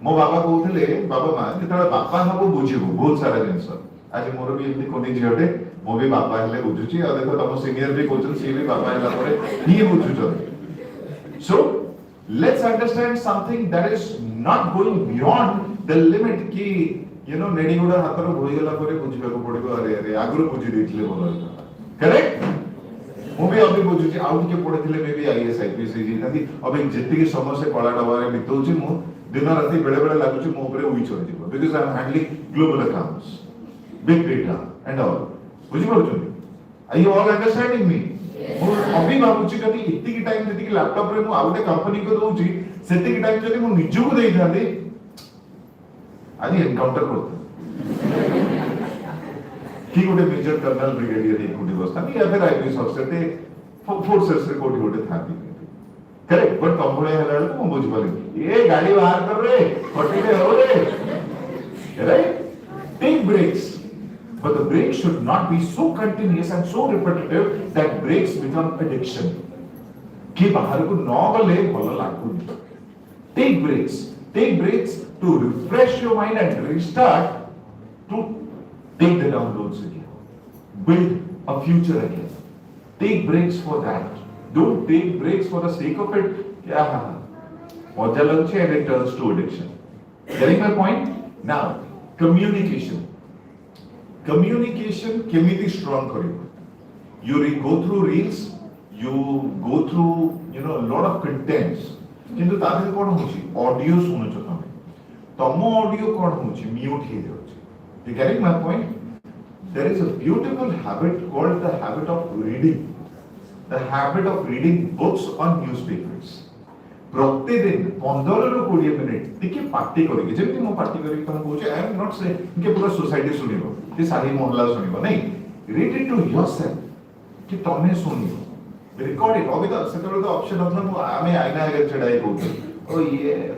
मो बाबा कहउथले बाबा मा केतळे बापा हबो बुझिबो बहुत सारा जिंस. आज मोर भी एमती कोनी झियटे मो भी बापा हेले बुझुची आ देखो तम सीनियर भी कहउचन सी भी बापा हेला परे ही बुझुचो. So let's understand something that is not going beyond the limit ki नेडी गुडा हातर होई गला परे बुझिबा को पड़िबो. अरे अरे आगुर बुझि देथिले बोल. करेक्ट? मु भी अभी बुझुची आउट के पड़थिले मे भी आईएएस आईपीएस जी नदी अबे जति समय से कला डबारे बितौची मु दिन राति बेले बेले लागुची मो ऊपर उई चढ़ जिवो because I am handling global accounts, big data and all. बुझि पड़छुनी? Are you all understanding me? मु अभी भाबुची जति इति की टाइम जति की लैपटॉप रे मु आउटे कंपनी को दोउची सेति की टाइम जति मु निजु को देई थांदी आज एनकाउंटर करते कि गोटे मेजर कर्नल ब्रिगेडियर एक कोटी बस्ता या फिर आईपीएस अफसर ते फोर्सेस रे कोटी गोटे थाती. करेक्ट? बट कंपनी हला को बुझ पाले ये गाड़ी बाहर कर रे फटी रे हो रे. Right? Take breaks, but the break should not be so continuous and so repetitive that breaks become addiction. कि बाहर को न गले भलो लागुनी. Take breaks. Take breaks to refresh your mind and restart to take the downloads again. Build a future again. Take breaks for that. Don't take breaks for the sake of it. And it turns to addiction. Getting my point? Now, communication. Communication केमिति strong करियो. You go through reels, you go through a lot of contents. किंतु तारे कोन होची audio सुनछ तमे तम audio कोन होची mute हे जाउची. You getting my point? There is a beautiful habit called the habit of reading. The habit of reading books on newspapers. प्रतिदिन 15 ରୁ 20 minute टिके पार्टी करिके जेमति मो पार्टी करिके तम कहूची आई एम नॉट से के पूरा सोसाइटी सुनिबो कि सारी मोहल्ला सुनिबो नहीं. रीड इट टू योरसेल्फ कि तमे सुनिबो. Record it. अभी तो सेतबे तो ऑप्शन नथला मु आमे आईना आगे चढ़ाई कहूची oh yeah,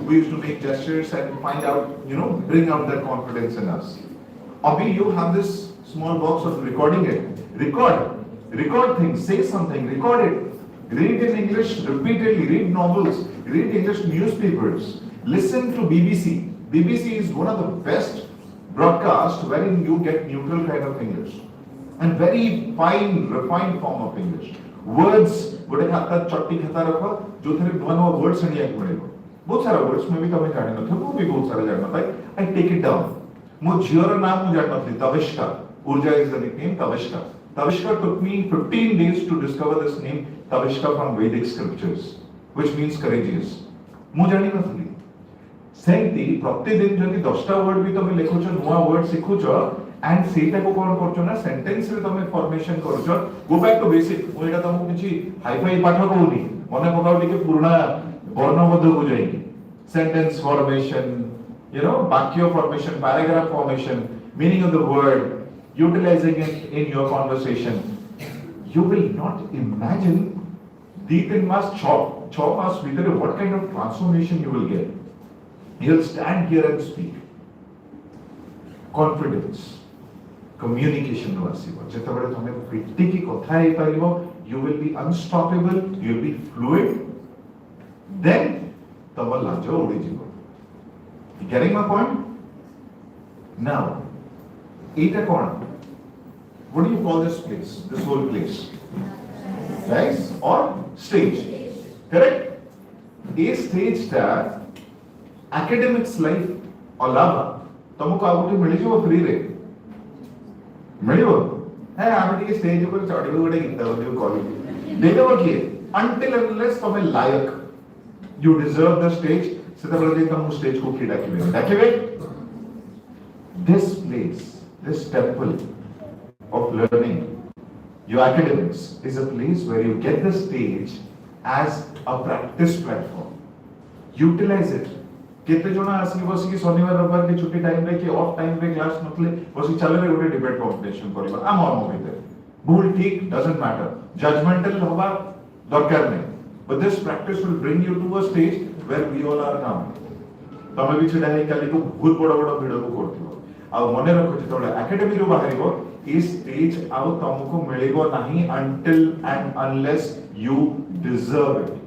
we used to make gestures and find out, bring out that confidence in us. Abhi, you have this small box of recording it. Record things, say something, record it. Read in English repeatedly, read novels, read English newspapers, listen to BBC. BBC is one of the best broadcasts wherein you get neutral kind of English and very fine, refined form of English. Words, गोटे खाता चट्टी खाता रखो जो थरे नुआ नुआ words सुनिया मिलेगो बहुत सारा वर्ड्स में भी तमे जानि नथो मु भी बहुत सारा जानि नथाय आई टेक इट डाउन मो झियोर नाम मु जानि नथि Tavishka Urja is the nickname Tavishka took me 15 days to discover this name Tavishka from Vedic scriptures which means courageous मु जानि नथि सेंती प्रतिदिन जदि 10टा वर्ड भी तमे लेखुछ नुआ वर्ड सिखुछ and सेटा को कोन करछो ना सेंटेंस रे तमे फॉर्मेशन करछो गो बैक टू बेसिक मु एटा तमु किछि हाई फाई पाठ कहूनी मने पकाउ टिके पुराना वर्णबद्ध को जाई सेंटेंस फॉर्मेशन वाक्य formation paragraph formation meaning of the word utilizing it in your conversation you will not imagine deep in mass chop mass with what kind of transformation you will get you'll stand here and speak confidence communication ro asibo jetebale tome fiti ki kotha he paribo you will be unstoppable you will be fluid then tama lajo udi jibo you getting my point now eta kon what do you call this place this whole place guys or stage correct a stage ta academics life alava तुमको आगुटी मिली जो free रे मिलियो है आमे टिके stage ऊपर चढ़िबो गोटे गीत गाउदियो कॉलेज देखबो कि until unless तुम लायक you deserve the stage सेता बले जे तुम स्टेज को की डाकिबे this place this temple of learning your academics is a place where you get the stage as a practice platform utilize it केते जोना आसी बसी कि शनिवार रविवार के छुट्टी टाइम रे कि ऑफ टाइम रे क्लास नथले बसी चले रे गोटे डिबेट कंपटीशन करबा आ मोर भीतर भूल ठीक डजंट मैटर जजमेंटल होबा दरकार नै but this practice will bring you to a stage where we all are now तमे भी छिडा हे काली को बहुत बड़ बड़ वीडियो को करथिबो आ मने रखो जेतोले एकेडमी रो बाहरिबो इस स्टेज आउ तुमको मिलेगो नहीं until and unless you deserve it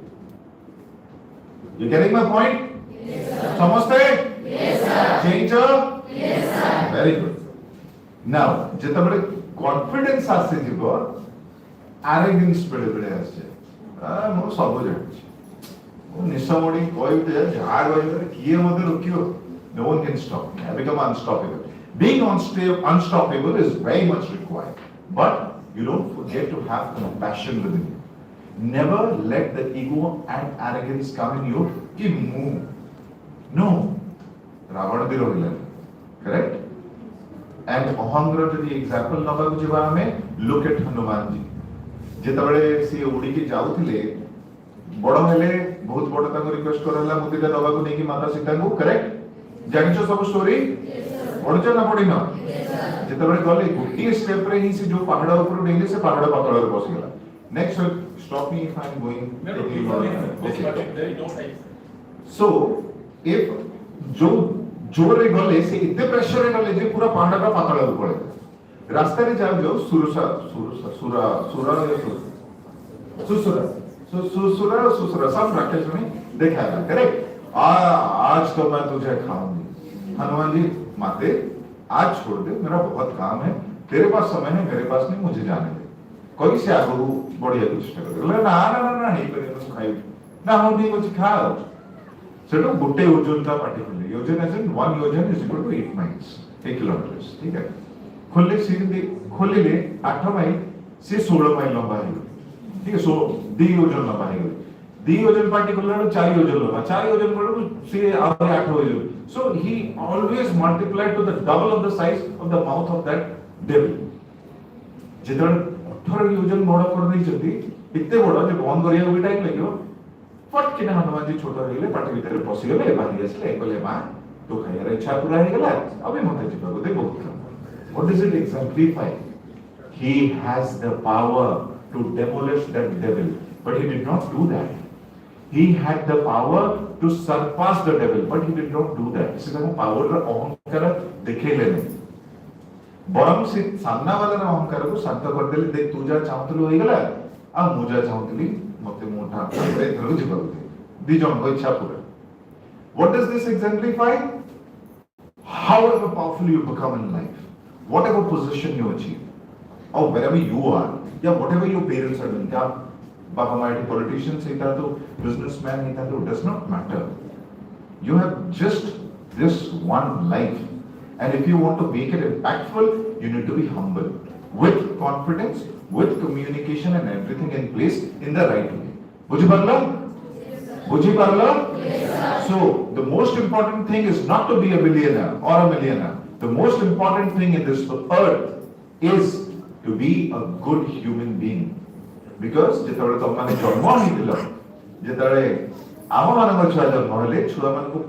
you getting my point समझते yes sir change yes sir very good now जेतबले कॉन्फिडेंस आसे जीवो arrogance बेले बेले आसे मो सब जानि मो निसमोडी कोइते झार बाजरे किए मते रोकियो no one can stop me I become unstoppable being unstoppable is very much required but you don't forget to have compassion within you never let the ego and arrogance come in you कि move no Ravan भी Rohilla correct and अहंग्र जदि example नबा को जेबा हमें look at Hanuman ji जेतबेले से उडी के जाउथिले बड़ हेले बहुत बड़ ताको रिक्वेस्ट करला मुदिला नबा को नेकी माता सीता को करेक्ट जानिचो सब स्टोरी पढिचो ना पढिनो जेतबेले गले गोटी स्टेप रे ही से जो पहाड़ ऊपर डेले से पहाड़ पतळ रे बस गेला next stop me if I am going so if जो रे गले से इतने प्रेशर रे गले जे पूरा पहाड़ का पातळ ऊपर पड़े रास्ता रे जाओ जो सुसुरा सब राकेश में देखा है करेक्ट आज तो मैं तुझे खाऊंगी हनुमान जी माते आज छोड़ दे मेरा बहुत काम है तेरे पास समय है मेरे पास नहीं मुझे जाने दे कोई से आगो बढ़िया कुछ कर ना नहीं करे तो खाई ना हो नहीं कुछ खाओ सेटो गुट्टे ओजन का पार्टिकुलर योजन एज इन 1 योजन is equal to 8 miles 1 kilometre ठीक है खोले सीधे खोले ले 8 माइल से 16 माइल लंबा है ठीक है सो 2 योजन लंबा है 2 योजन पार्टिकुलर 4 योजन लंबा 4 योजन पर से आगे 8 योजन so he always multiplied to the double of the size of the mouth of that devil जेतन 18 योजन बड़ कर दै छथि इत्ते बड़ जे बंद करिया भी टाइम लागियो फट किना हनुमान जी छोटा रहिले पाटी भीतर पसि गेले बाहरी आसले कहले मां तो खाइरा इच्छा पूरा हे गेला अबे मते जिबा को देखो what does it exemplify he has the power to demolish that devil but he did not do that He had the power to surpass the devil, but he did not do that. से ताको power रा अहंकार दिखेले नहीं. बरम से सामना वाला रा अहंकार को शांत कर देले. देख तू जा चाहतलु होई गला आ मु जा चाहतली मते मोठा करे धरु जीवा दे. दी जन को इच्छा पूरा. What does this exemplify? However powerful you become in life, whatever position you achieve, or wherever you are, yeah, whatever your parents are doing, yeah, Baba mighty politicians, businessman, does not matter. You have just this one life, and if you want to make it impactful, you need to be humble, with confidence, with communication and everything in place in the right way. Bujhi parla? Bujhi parla? So the most important thing is not to be a billionaire or a millionaire. The most important thing in this earth is to be a good human being. Because ଯେତେବେଳେ ତମମାନେ ଜନ୍ମ ହେଇଥିଲ, ଯେତେବେଳେ ଆମ ମାନଙ୍କ ଛୁଆ ଜନ୍ମ ହେଲେ, ଛୁଆ ମାନଙ୍କୁ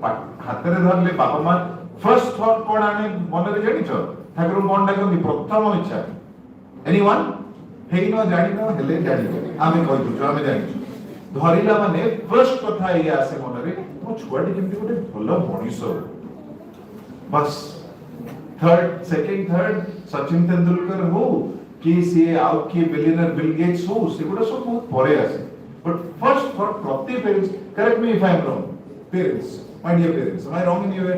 ହାତରେ ଧରିଲେ ବାପା ମା ଫର୍ଷ୍ଟ ଥଟ୍ କଣ ଆଣେ ମନରେ ଜାଣିଛ? ଠାକୁର କଣ ଡାକନ୍ତି? ପ୍ରଥମ ଇଚ୍ଛା. ଏନିୱାନ୍? ହେଇନ ଜାଣିନ ହେଲେ ଜାଣିବ. ଆମେ କହିଦଉଛୁ, ଆମେ ଜାଣିଛୁ. ଧରିଲା ମାନେ ଫର୍ଷ୍ଟ କଥା ଏଇଆ ଆସେ ମନରେ, ମୋ ଛୁଆଟି କେମିତି ଗୋଟେ ଭଲ ମଣିଷ ହଉ. ବାସ୍. ସେକେଣ୍ଡ ଥର୍ଡ ସଚିନ ତେନ୍ଦୁଲକର ହଉ कि से आउ कि बिलियनर बिल गेट्स हो सेगुडा सब बहुत परे आसे. बट फर्स्ट फॉर प्रति parents, correct me if I am wrong, parents, my dear parents, am I wrong in your way?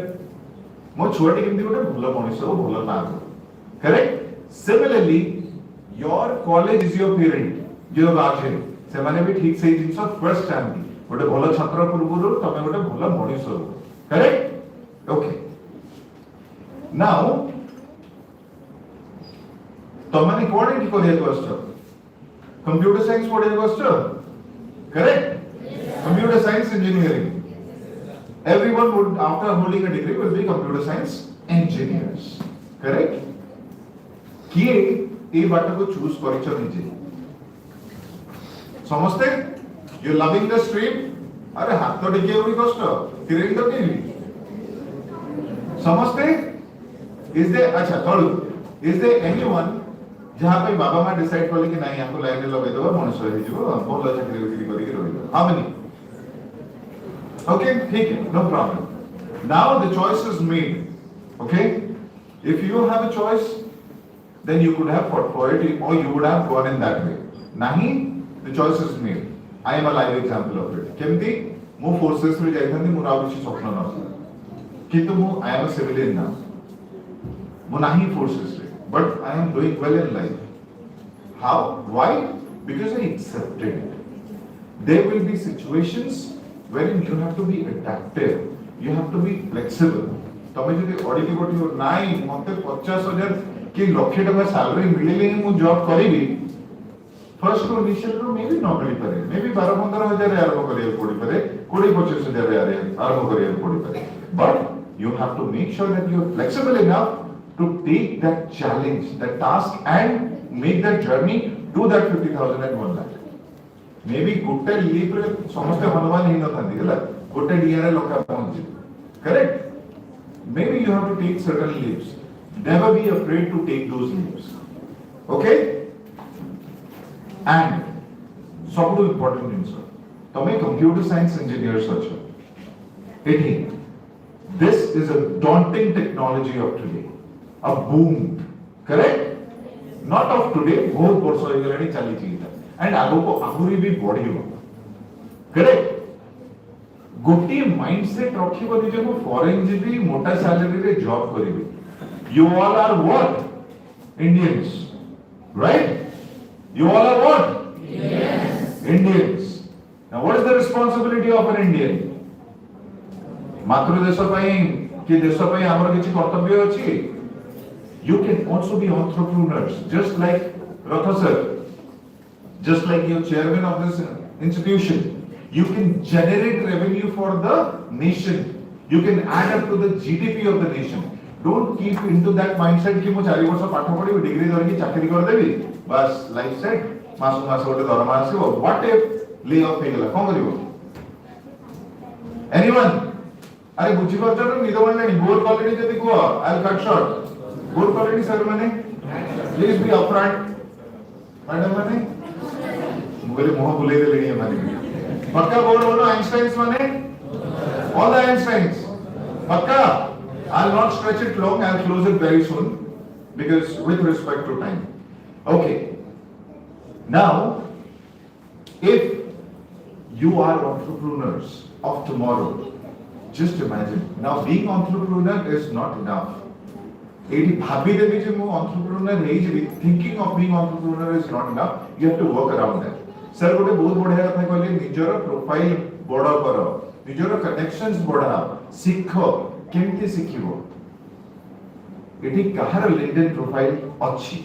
मो छुआटी केमती गोटे भलो मनुष्य हो, भलो ना हो. Correct? Similarly your college is your parent, your guardian. से माने भी ठीक सही जिंस फर्स्ट टाइम की गोटे भलो छात्र पूर्वरु तमे गोटे भलो मनुष्य हो. करेक्ट? ओके. नाउ तमने कोड एंड कोरिया क्वेश्चन कंप्यूटर साइंस पढ़िया question. Correct? Computer science engineering. Everyone would after holding a degree will be computer science engineers. Correct? किए ए बाट को चूज करिछ निजे समझते? You loving the stream? अरे हाथ तो टिके उरी कष्ट किरेन तो नहीं समझते? Is there अच्छा थोड़ा is there anyone जहाँ पे बाबा माँ डिसाइड करें कि नहीं आपको लाइन में लगे दो मनुष्य है जो बहुत अच्छा क्रिएटिविटी करेगी रोएगा. How many? Okay, ठीक है, no problem. Now the choice is made. Okay, if you have a choice, then you could have fought for it, or you would have gone in that way. नहीं, the choice is made. I am a live example of it. केमती मु forces में जाइए थी मुराव किसी स्वप्न ना था. किंतु मु I am a civilian now. मु नहीं forces में. But I am doing well in life. How? Why? Because I accepted it. There will be situations wherein you have to be adaptive. You have to be flexible. तमें जो audit कोटी हो नहीं मते 50,000 की लक्ष्य टका सैलरी मिलेले ही मु जॉब करिबी. फर्स्ट को इनिशियल रो मे बी न मिली पारे, मे बी 12-15,000 आरंभ करिया पड़ी पारे, 20-25,000 आरंभ करिया पड़ी पारे. But you have to make sure that you are flexible enough to take that challenge, that task, and make that journey to that 50,000 and 1 lakh. Maybe gote leap रे समस्ते हनुमान ही न थांदी गला गोटे डीआर लोका पहुंची. Correct? Maybe you have to take certain leaps. Never be afraid to take those leaps. Okay? And सबसे important जिनिस तमे कंप्यूटर साइंस इंजीनियर्स अछो एठी. This is a daunting technology of today. A boom. Correct? Not of today, बहुत वर्ष हो गलानी चली चीज and आगो को आहुरी भी बढ़ियो. Correct? गोटी माइंडसेट रखिबो जे को फॉरेन जीबी मोटा सैलरी रे job करिबी. You all are what? Indians. Right? You all are what? Yes. Indians. Now what is the responsibility of an Indian? मातृ देश ପାଇଁ कि देश ପାଇଁ हमर किछि कर्तव्य अछि. You can also be entrepreneurs, just like Ratha sir, just like your chairman of this institution. You can generate revenue for the nation. You can add up to the GDP of the nation. Don't keep into that mindset कि मु 4 वर्ष पाठ पढी degree धरकी चाकरी कर देबी बस life set मास गोटे दरमा आसीबो. व्हाट इफ ले ऑफ हेगला कोन करिवो? एनीवन? अरे बुझी परछ निद बनलानी बोर क्वालिटी जदी को I will cut short. Good quality sir माने प्लीज बी अपफ्रंट. मैडम माने मुगले मुंह बुले दे लेनी है माने पक्का बोल बोलो आइंस्टाइन्स माने all the Einsteins पक्का I'll not stretch it long, I'll close it very soon because with respect to time. Okay, now if you are entrepreneurs of tomorrow, just imagine, now being entrepreneur is not enough. Eighty भाभी देवी जे मो entrepreneur है जे thinking of being entrepreneur is not enough, you have to work around that. Sir गोटे बहुत बढ़िया कथा कहले निजर profile बड़ कर निजर कनेक्शंस बढ़ा शिख केमती शिखिबो एटी कहार लिंक्डइन प्रोफाइल अछि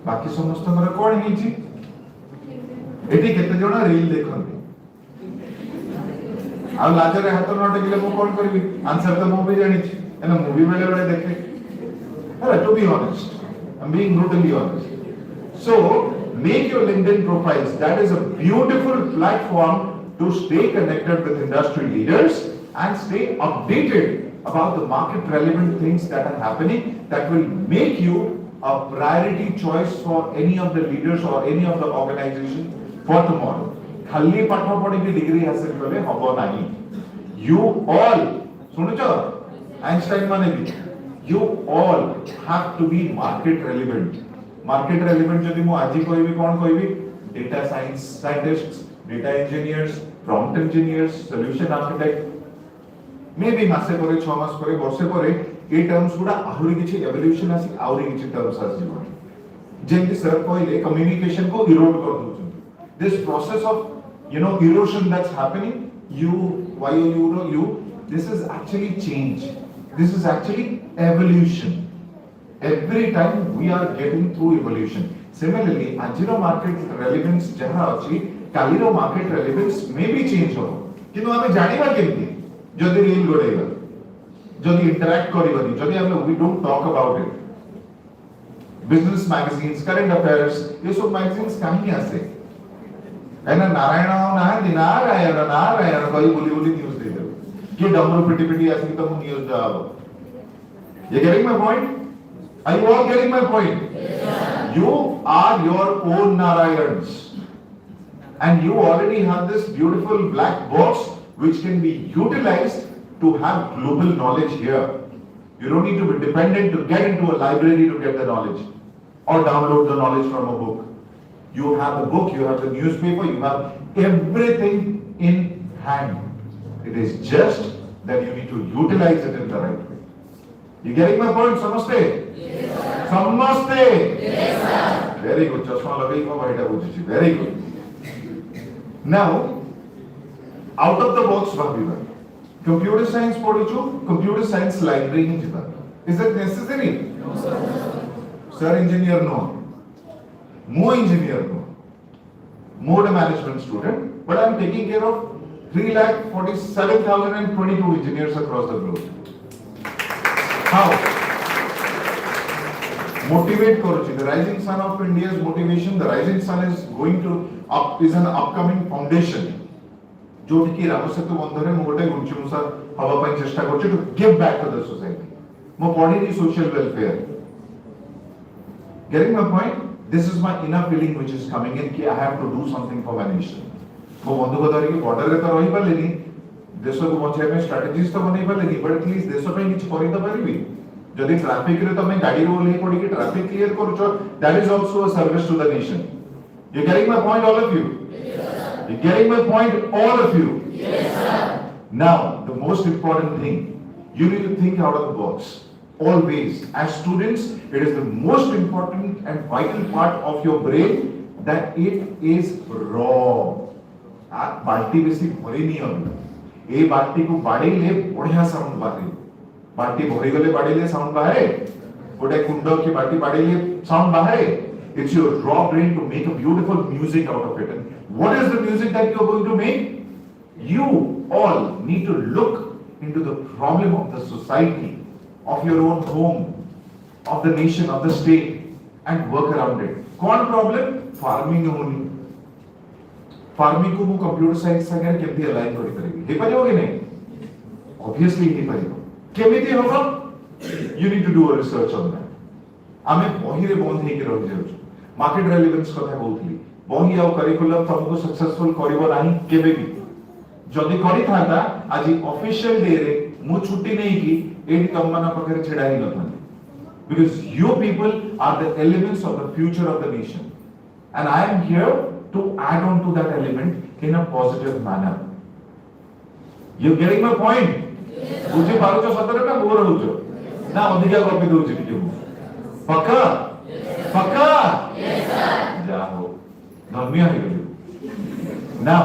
बाकी समस्त मर कोन हिची एटी केते जणा रील देखंती आ लाजरे हाथ न टेकिले मो कोन करबी आंसर तो मो भी जानि छी एना मूवी बेले बेले देखे अरे to be honest I am being brutally honest so make your LinkedIn profiles. That is a beautiful platform to stay connected with industry leaders and stay updated about the market relevant things that are happening that will make you a priority choice for any of the leaders or any of the organization for tomorrow. खाली पाठ पढ़ी की degree हासिल कले हबो नाही. You all सुनछो Einstein माने भी you all have to be market relevant. Market relevant जदि मु आजि कहबी कोन कहबी data science scientists data engineers prompt engineers solution architect may be मासे परे 6 मास परे वर्षे परे ए टर्म्स गुडा आहुरी किछि एवोल्यूशन आसी आहुरी किछि टर्म्स आसी जीवन जेंति सर कहले कम्युनिकेशन को इरोड कर दोछन this process of erosion that's happening you this is actually change, this is actually evolution. Every time we are getting through evolution. Similarly, ajiro market relevance jaha achi kaliro market relevance may be change ho kintu ame janiba kemti jodi reel godaiba jodi interact karibani jodi ame we don't talk about it business magazines current affairs ye sob magazines kahi ase ena narayana koi boli news de do ki damru piti piti asi to news jaabo you getting my point? Are you all getting my point? Yes, sir. You are your own Narayans. And you already have this beautiful black box which can be utilized to have global knowledge here. You don't need to be dependent to get into a library to get the knowledge or download the knowledge from a book. You have the book, you have the newspaper, you have everything in hand. It is just that you need to utilize it in the right way. You getting my point? Namaste. Yes, sir. Namaste. Yes, sir. Very good. Chashma lagai ko bahita bujichi. Very good. Now, out of the box bhabiba. Computer science padichu, computer science library hi jiba. Is that necessary? No, sir. Sir engineer no. Mo engineer no. Mode management student, but I am taking care of 3,47,022 engineers across the globe. How? Motivate Koruchi. The rising sun of India's motivation, the rising sun is going to is an upcoming foundation. जो कि रामसेतु बंधने मु गोटे गुंचुमुसा हवा ପାଇଁ ଚେଷ୍ଟା କରୁଛି to give back to the society. ମୁଁ ପଢିନି social welfare. Getting my point? This is my inner feeling which is coming in कि I have to do something for my nation. ମୁଁ ବନ୍ଧୁକ ଧରିକି border ରେ ତ ରହି ପାରିଲିନି देश को बचाई में स्ट्रेटजीज तो बनै पालेनी बट एटलीस्ट देश पे किछ करि त परिबी जदि ट्रैफिक रे तमे गाड़ी रो ले पड़ी कि ट्रैफिक क्लियर करूछो that is also a service to the nation you getting my point all of you yes you getting my point all of you yes sir now the most important thing you need to think out of the box always as students it is the most important and vital part of your brain that it is raw आप बाल्टी बेसी भरी नहीं होनी ए बाल्टी को बाड़ीले बढ़िया sound बाहरे बाल्टी भरी गले बाड़ीले साउंड बाहरे गोटे कुंड की बाल्टी बाड़ीले साउंड बाहरे it's your raw brain to make a beautiful music out of it and what is the music that you are going to make you all need to look into the problem of the society of your own home of the nation of the state and work around it कौन problem farming होनी farming को मु computer science संगे केमती align करि परिबी हे परिबो कि नहीं obviously हे परिबो केमिति होबो you need to do a research on that आमे बहिरे बंद हे के रहि जाउ मार्केट रेलेवेंस कथा कहउथली बही आ करिकुलम तुमको सक्सेसफुल करिवो नाही केबे भी जदि करि थाता आज ऑफिशियल डे रे मु छुट्टी नहीं की एडी तुम माना पकरे छेड़ा ही न because you people are the elements of the future of the nation and I am here to add on to that element in a positive manner. You getting my point? बुझे पारुचो सतरे ना bore होचो ना अधिका copy दोची टिके पक्का पक्का yes sir जाओ धर्मिया है now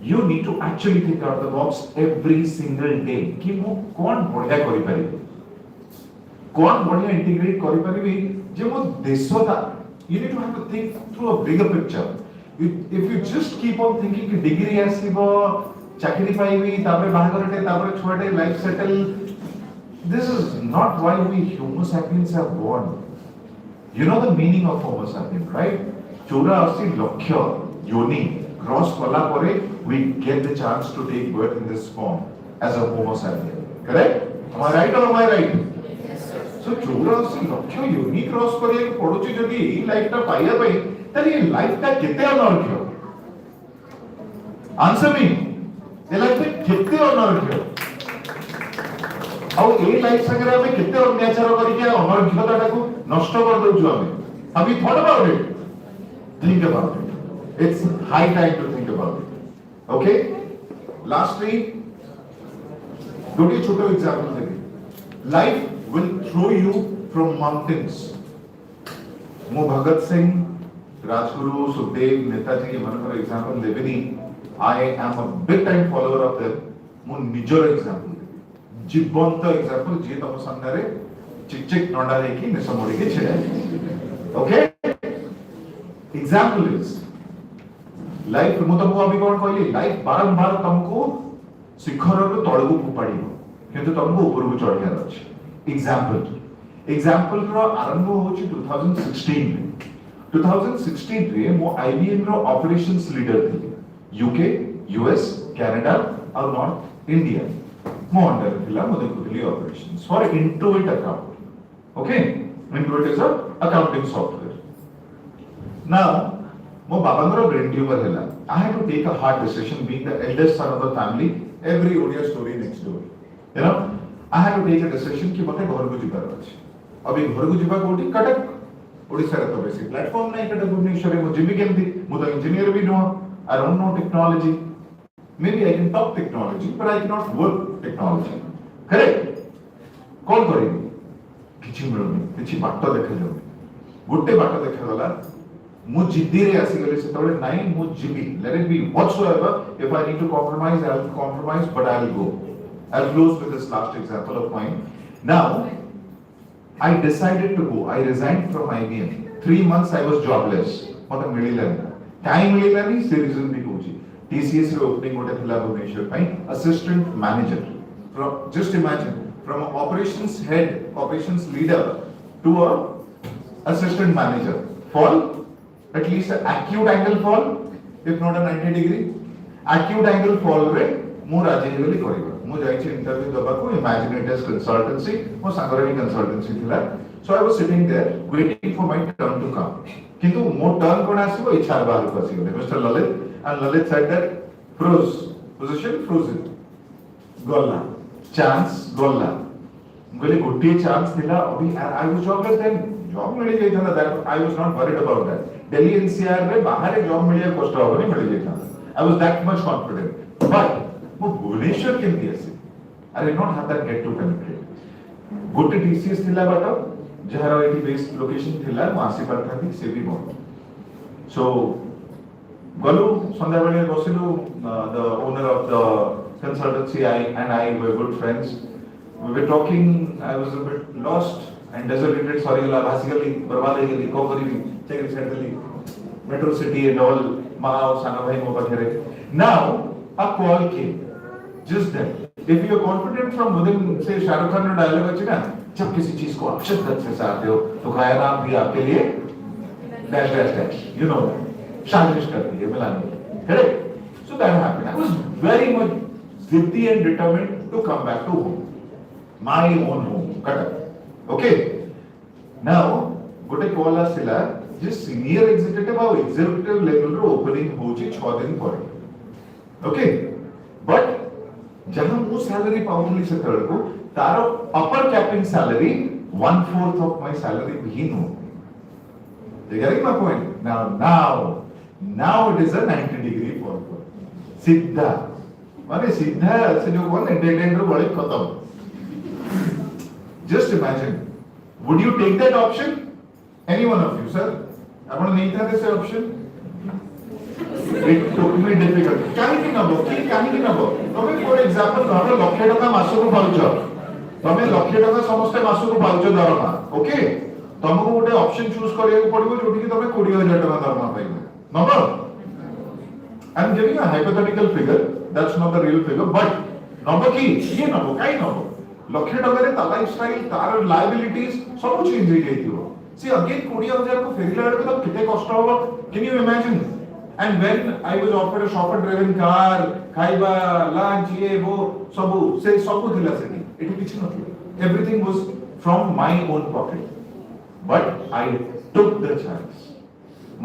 you need to actually think out of the box every single day कि मु कोन बढ़िया करि परिबे कौन बढ़िया इंटीग्रेट करि परिबी जे मो देशता you need to have to think through a bigger picture. If you just keep on thinking कि डिग्री आसीबो चाकरी पाइबी तापर बाहागरटे तापर छुआटे life settle this is not why we homo sapiens are born. You know the meaning of homo sapien, right? 84 लक्ष्य योनि क्रॉस कला परे we get the chance to take birth in this form as a homo sapien. Correct? Am I right or am I right? So 84 लक्ष्य योनि cross करे पडुची जदी life ता पाइया पई तरी लाइफ ता केते अनर्घ्य आंसर मी ए लाइफ ता केते अनर्घ्य आउ ए लाइफ संगे हमें केते अत्याचार करी के अनर्घ्यता को नष्ट कर दउछु हमें have you thought about it? Think about it. It's high time to think about it. Okay? Lastly, गोटे छोटो एग्जांपल देबी life will throw you from mountains. मो भगत सिंह राजगुरु सुखदेव नेताजी एमानकर एग्जांपल देबेनी I am a big time follower of them. मो निजर example जीवंत example जे तम सामने रे चिक चिक नडा रेकी नेसमोडी के छेड़ा ओके एग्जांपल इज लाइफ मु तुमको अभी कोन कहली लाइफ बारंबार तुमको शिखर रो तळगु फुपाडीबो किंतु तुमको ऊपर को चढ़ियार अछि एग्जांपल रो आरंभ होछि 2016 रे मो आईबीएम रो ऑपरेशंस लीडर थी यूके यूएस कनाडा और नॉर्थ इंडिया मो अंडर थिला मो देखुली operations for Intuit account okay Intuit is a accounting software now मो बाबांगर ब्रेन ट्यूमर हैला I had to take a hard decision being the eldest son of the family every Odia story next door you know I had to take a decision कि मते घर को जिबार अछि अभी घर को जिबा कोठी कटक ओडिसा रे तो बेसी प्लेटफॉर्म नै कटक भुवनेश्वर मो जिबी केमती मो तो इंजीनियर भी no I don't know technology maybe I can talk technology but I cannot work technology correct कौन करेगी किछि मिलुनी किछि बाट देखा जाउ गोटे बाट देखा गला मो जिद्दी रे आसी गले सेतबे नाही मो जिबी let it be whatsoever if I need to compromise I will compromise but I will go I'll close with this last example of mine. Now, I decided to go. I resigned from IBM. 3 months I was jobless. Mata mililani. Kai mililani? Se reason bhi kuchi. TCS ro opening hote thila Bhubaneswar pai assistant manager. From just imagine from a operations head, operations leader to a assistant manager. Fall at least an acute angle fall, if not a 90 degree. Acute angle fall re mo raji goli koriba. मु जाइछि interview दबा को इमेजिनेटर्स consultancy मो सांगरेनी consultancy थिला so I was sitting there waiting for my turn to come किंतु मो turn कोन आसीबो इच्छा बाहर को आसीबो mister Lalit and Lalit said that froze position frozen गोल्ला चांस गोल्ला गोले गोटे चांस थिला अभी I was jobless then job मिली जाई था that I was not worried about that Delhi NCR रे बाहर जॉब मिलिया कष्ट होबनी मिली जाई था I was that much confident but वो भुवनेश्वर केमती आसी I did not have that get to penetrate गोटे टीसीएस थिला बाटा जहार एटी बेस्ड लोकेशन थिला मो आसी परथाती से भी बोल सो गलु संध्या बेले बसिलु the owner of the consultancy I were good friends we were talking I was a bit lost and deserted sorry ला बेसिकली बर्बाद हो गेली को करी चेक सेटली मेट्रो सिटी एंड ऑल माओ साना भाई मो बथरे नाउ a call came just then if you are confident from within say Shahrukh Khan का डायलॉग अछि ना जब किसी चीज को आप शिद्दत से चाहते हो तो खाया नाम भी आपके लिए dash dash dash you know शानिश करती है मिलानी correct so that happened I was very much ziddy and determined to come back to home my own home Cuttack okay now gote call asila J senior executive और executive level रो opening होची 6 दिन पर okay but जहां मु salary Pauli से तळ को तार upper capping salary 1/4 of my salary भी no you getting my point now it is a 90-degree fall सीधा माने सीधा से जो कौन डेड एंड रो बड़े खत्म just imagine would you take that option any one of you sir आपण नहीं था से option it took me difficult काहे कि नबो तमे फॉर एग्जांपल तमे लक्ष टका मासको पाउछ तमे लक्ष टका समस्त मासको पाउछ दरमा ओके तमको गोटे ऑप्शन चूज करिया पड़िबो जोठी कि तमे 20000 टका दरमा पाइबो नबो I am giving a hypothetical figure that's not the real figure but नबो की ये नबो काई नबो लक्ष टका रे ता लाइफस्टाइल तार लायबिलिटीज सब चेंज हो जाइतिबो सी अगेन 20000 को फेरिला रे तो किते कष्ट होबो can you imagine and when I was offered a chauffeur driving car खाइबा लंच ये वो सब दिला सेठी एठी किछ नथि everything was from my own pocket but I took the chance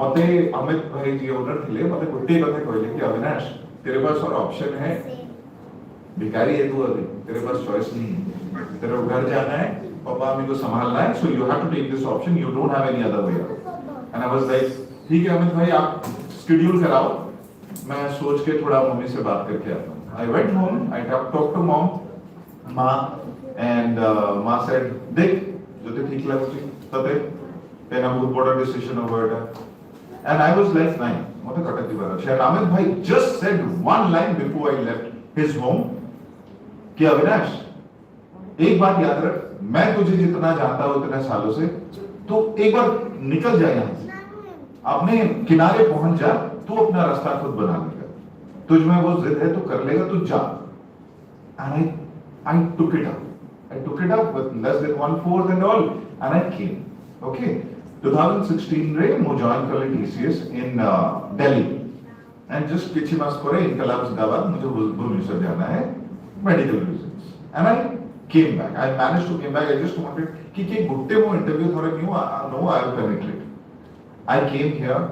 मते अमित भाई जी ओनर थे मते गोटे कथा कहले कि अविनाश तेरे पास और ऑप्शन है भिखारी है तू अभी तेरे पास चॉइस नहीं है तेरे घर जाना है पापा मम्मी को संभालना है so you have to take this option you don't have any other way and I was like ठीक है अमित भाई आप शेड्यूल कराओ मैं सोच के थोड़ा मम्मी से बात करके आता हूं I went home I talk to mom मां एंड मां सेड देख जो ते ठीक लागुची तते तेना बहुत बड़ा डिसीजन होबो एटा and I was like nine मते कटक दिबार अछि एंड अमित भाई just said one line before I left his home कि अविनाश एक बात याद रख मैं तुझे जितना जानता हूं इतने सालों से तो एक बार निकल जा यहां से अपने किनारे पहुंच जा तू अपना रास्ता खुद बना लेगा तुझ में वो जिद है तू कर लेगा तू जा and I took it up with less than 1/4 and all and I came okay 2016 रे मो जॉइन करले TCS in Delhi and just किछि मास परे इनकलाब जिंदाबाद मुझे भुवनेश्वर जाना है medical reasons and I came back I managed to came back I just wanted कि गुट्टे मो इंटरव्यू थोड़े न्यू नो I will penetrate I came here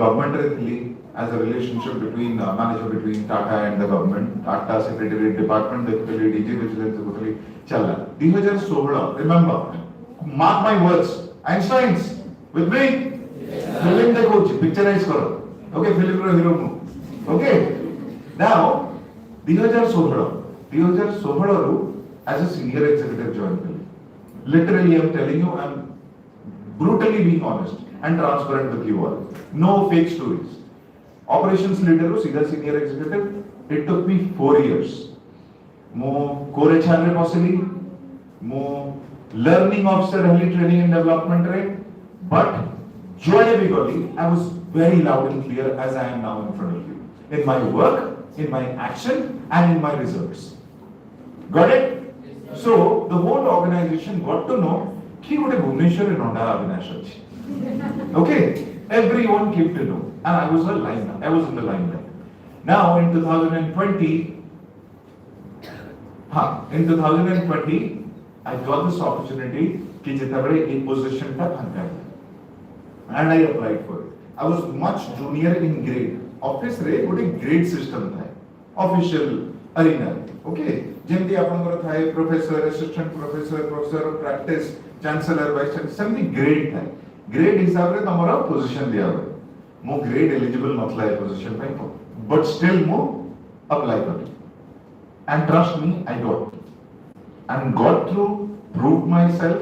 government रे थली as a relationship between manager between Tata and the government Tata secretary department the DG vigilance को चला 2016 remember mark my words Einstein's with me film देखो picturize करो okay film row hero okay now 2016 row as a senior executive join करी literally I'm telling you I'm brutally being honest and transparent with you all no fake stories operations leader रो सीधा senior executive it took me 4 years मो core HR रे पसली मो learning officer हेली training and development रे but joy भी गली I was very loud and clear as I am now in front of you in my work in my action and in my results got it so the whole organization got to know कि गोटे भुवनेश्वर रे नंदा अविनाश अछि okay everyone came to know and I was in the limelight now in 2020 I got this opportunity कि जितेबले एक position था फांका and I applied for it I was much junior in grade office रे गोटे grade system था official arena okay जेमती आपनकर थाए professor assistant professor professor of practice chancellor vice chancellor something grade था grade हिसाब रे तमरा पोजीशन दिया हुआ मो ग्रेड एलिजिबल नथला ए पोजीशन पे बट स्टिल मो अप्लाई कर and trust me I got through proved myself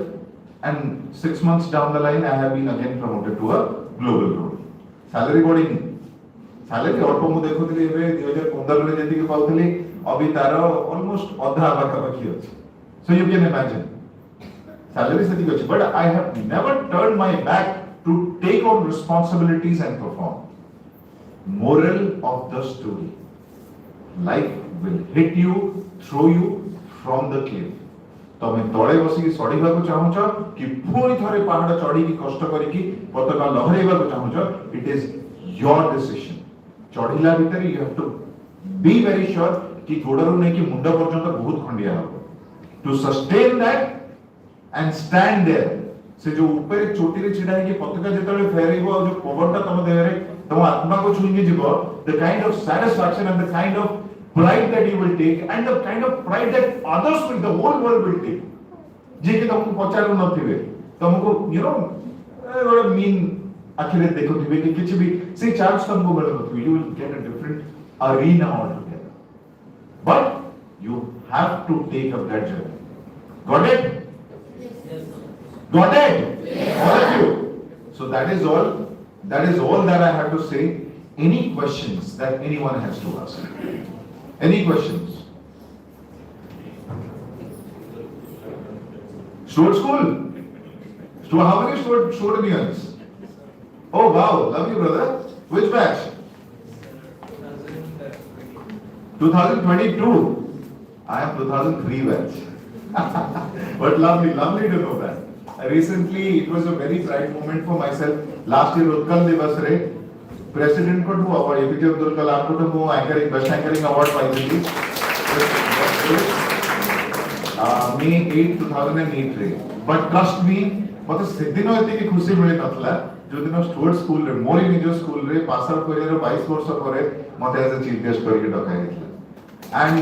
and 6 months down the line I have been again promoted to a global role salary body salary auto मु देखुतली एबे 2015 रे जति के पाउतली अभी तारो almost अधा बाका बाकी अछि so you can imagine salary सती अछि but I have never turned my back to take on responsibilities and perform moral of the story life will hit you throw you from the cliff तमे तळे बसी की सडीबा को चाहूछ कि पूरी थरे पहाड़ चढ़ी की कष्ट करी की पताका लहरेबा को चाहूछ इट इज योर डिसीजन चढ़ीला भीतर you have to be very sure कि गोडरू नै कि मुंडा पर्यंत बहुत खंडिया हो to sustain that and stand there से जो ऊपर एक चोटी रे छिड़ा है कि पताका जेतले फेरेबो और जो पवनटा तम देहरे तम आत्मा को छुईंगे जीवो the kind of satisfaction and the kind of pride that you will take and the kind of pride that others will, the whole world will take. जे कि तुमको पचारू नथिबे तुमको you know what I mean आखिर देखो थिबे कि किछ भी से charge तुमको मिल नथिबे you will get a different arena altogether. But you have to take up that journey. Got it? Got it? Yes. All of you. So that is all. That is all that I have to say. Any questions that anyone has to ask? Any questions? Stuart School? So how many Stuartians? Oh wow, love you brother. Which batch? 2022. I am 2003 batch. But lovely to know that. Recently, it was a very proud moment for myself. Last year, Utkal Divas re President को दो award, APJ Abdul Kalam को तो वो anchoring, best anchoring award पाई थी. May 8, 2008 रे. But trust me, मत सिद्धिनो इतनी की खुशी मिले नथला. जो दिनो स्टुअर्ट स्कूल रे, मोरी निजो स्कूल रे, पास आउट करियर रे 22 वर्ष करे, मत as a chief guest करके डकाई थी. And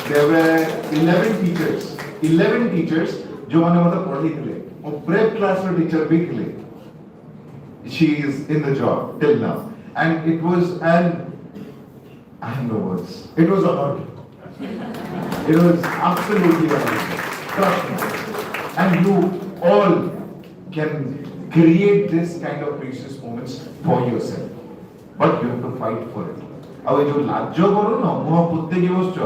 there were 11 teachers जो मैंने मतलब पढ़ी थी. वो प्रेप क्लास में टीचर भी थी. She is in the job till now, and it was an I have no words. It was a honor. It was absolutely wonderful. Trust me. And you all can create this kind of precious moments for yourself. But you have to fight for it. अब ये जो लाजो करो ना, मुँह पुत्ते की वस्तु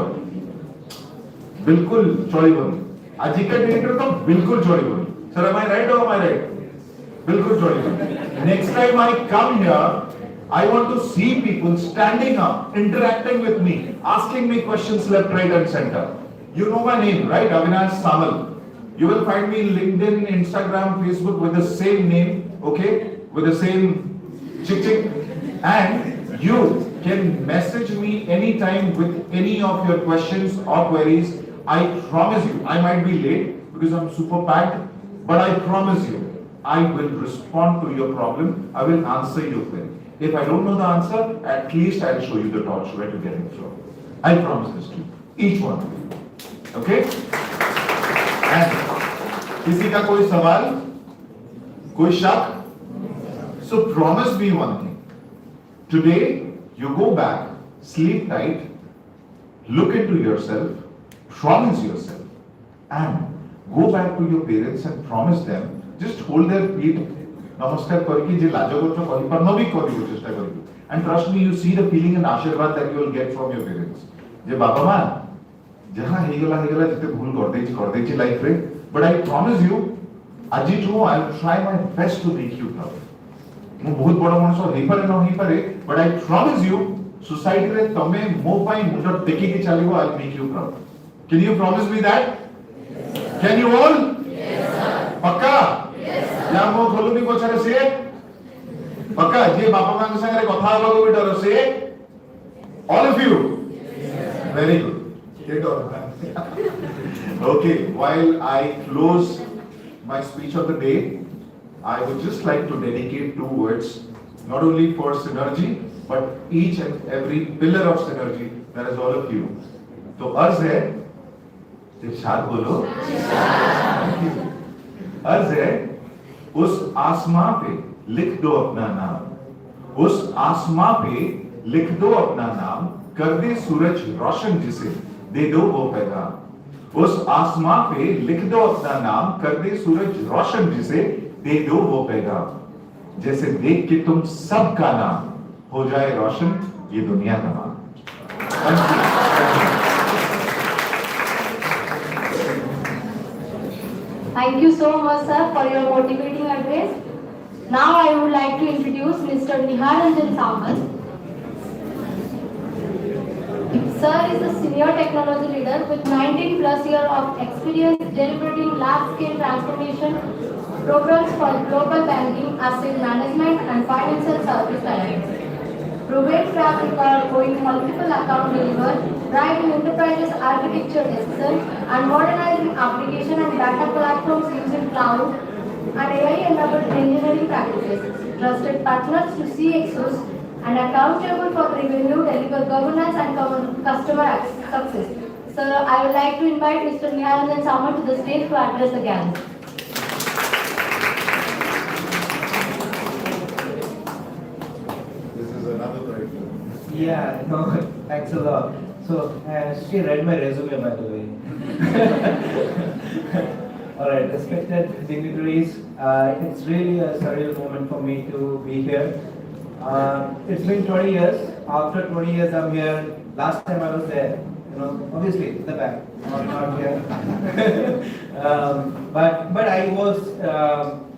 बिल्कुल चोरी बनी. आज का डायरेक्टर तो बिल्कुल चोरी बनी. Sir, am I right or am I right? बिल्कुल चोरी बनी. Next time I come here, I want to see people standing up, interacting with me, asking me questions left, right, and center. You know my name, right? Avinash Samal. You will find me LinkedIn, Instagram, Facebook with the same name, okay? With the same chick. And you can message me anytime with any of your questions or queries. I promise you, I might be late because I'm super packed, but I promise you, I will respond to your problem. I will answer your query. If I don't know the answer, at least I'll show you the torch where to get it from. I promise this to you, each one of you. Okay? And किसी का कोई सवाल, कोई शक? So promise me one thing. Today, you go back, sleep tight, look into yourself, promise yourself, and go back to your parents and promise them. Just hold their feet, namaskar करके जे लाजो को तो कहीं पर नवी करी हो चेष्टा करी. And trust me, you see the feeling and आशीर्वाद that you will get from your parents. जे बाबा माँ, जहाँ हेगला जितने भूल कर दे लाइफ रे. But I promise you, आजी ठो I will try my best to make you proud. मु बहुत बड़ा मनुष्य नहीं पारे ना नहीं पारे. But I promise you, society रे तमे मो पाई मुझे देखी के चलेगो. I will make you proud. Can you promise me that? Can you all? Yes, sir. पक्का? Yes, sir. या मो खोलुनी को छारे से? पक्का जे बापा मां के संगे कथा हबा को भी डर से? All of you? Yes, very good. Get on. Okay, while I close my speech of the day, I would just like to dedicate 2 words, not only for synergy, but each and every pillar of synergy, that is all of you. तो अर्ज है, इरशाद बोलो, अर्ज है, उस आसमां पे लिख दो अपना नाम, उस आसमां पे लिख दो अपना नाम, कर दे सूरज रोशन जिसे, दे दो वो पैगाम. उस आसमां पे लिख दो अपना नाम, कर दे सूरज रोशन जिसे, दे दो वो पैगाम. जैसे देख के तुम सबका नाम हो जाए रोशन ये दुनिया तमाम. Thank you so much, sir, for your motivating address. Now I would like to introduce Mr. Niharanjan Samal. Sir is a senior technology leader with 19 plus years of experience delivering large-scale transformation programs for global banking, asset management, and financial service clients. Proven track record going multiple account delivery, driving enterprises architecture decisions, and modernizing application and data platforms using cloud, and AI-enabled engineering practices, trusted partners to CXOs, and accountable for revenue, deliver governance, and customer success. So I would like to invite Mr. Nihalandan Samal to the stage to address the gathering. This is another right. Yeah, no, thanks a lot. So, she read my resume, by the way. All right, respected dignitaries, it's really a surreal moment for me to be here. It's been 20 years. After 20 years, I'm here. Last time I was there, obviously in the back, not here. But I was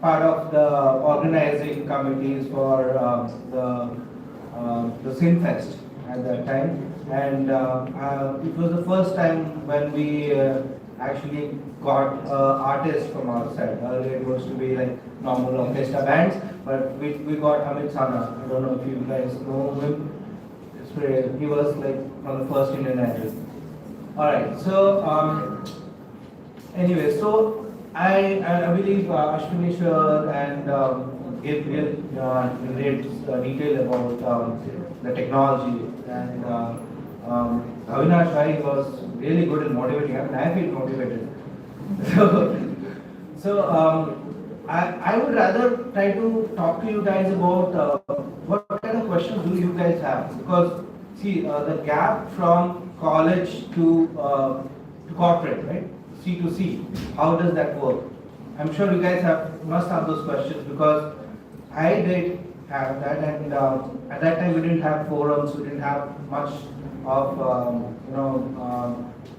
part of the organizing committees for the Sinfest at that time, and it was the first time when we actually got artists from outside. Earlier it was to be like normal orchestra bands, but we got Amit Sana. I don't know if you guys know him. He was like one of the first Indian Idol. Alright, so anyway, so I believe Ashwini Shah and gave real great detail about the technology, and Avinash Bhai was really good in motivating. I mean, I feel motivated. So I would rather try to talk to you guys about what kind of questions do you guys have, because see the gap from college to corporate, right? C to C. How does that work? I'm sure you guys must have those questions, because I did have that, and at that time we didn't have forums, we didn't have much of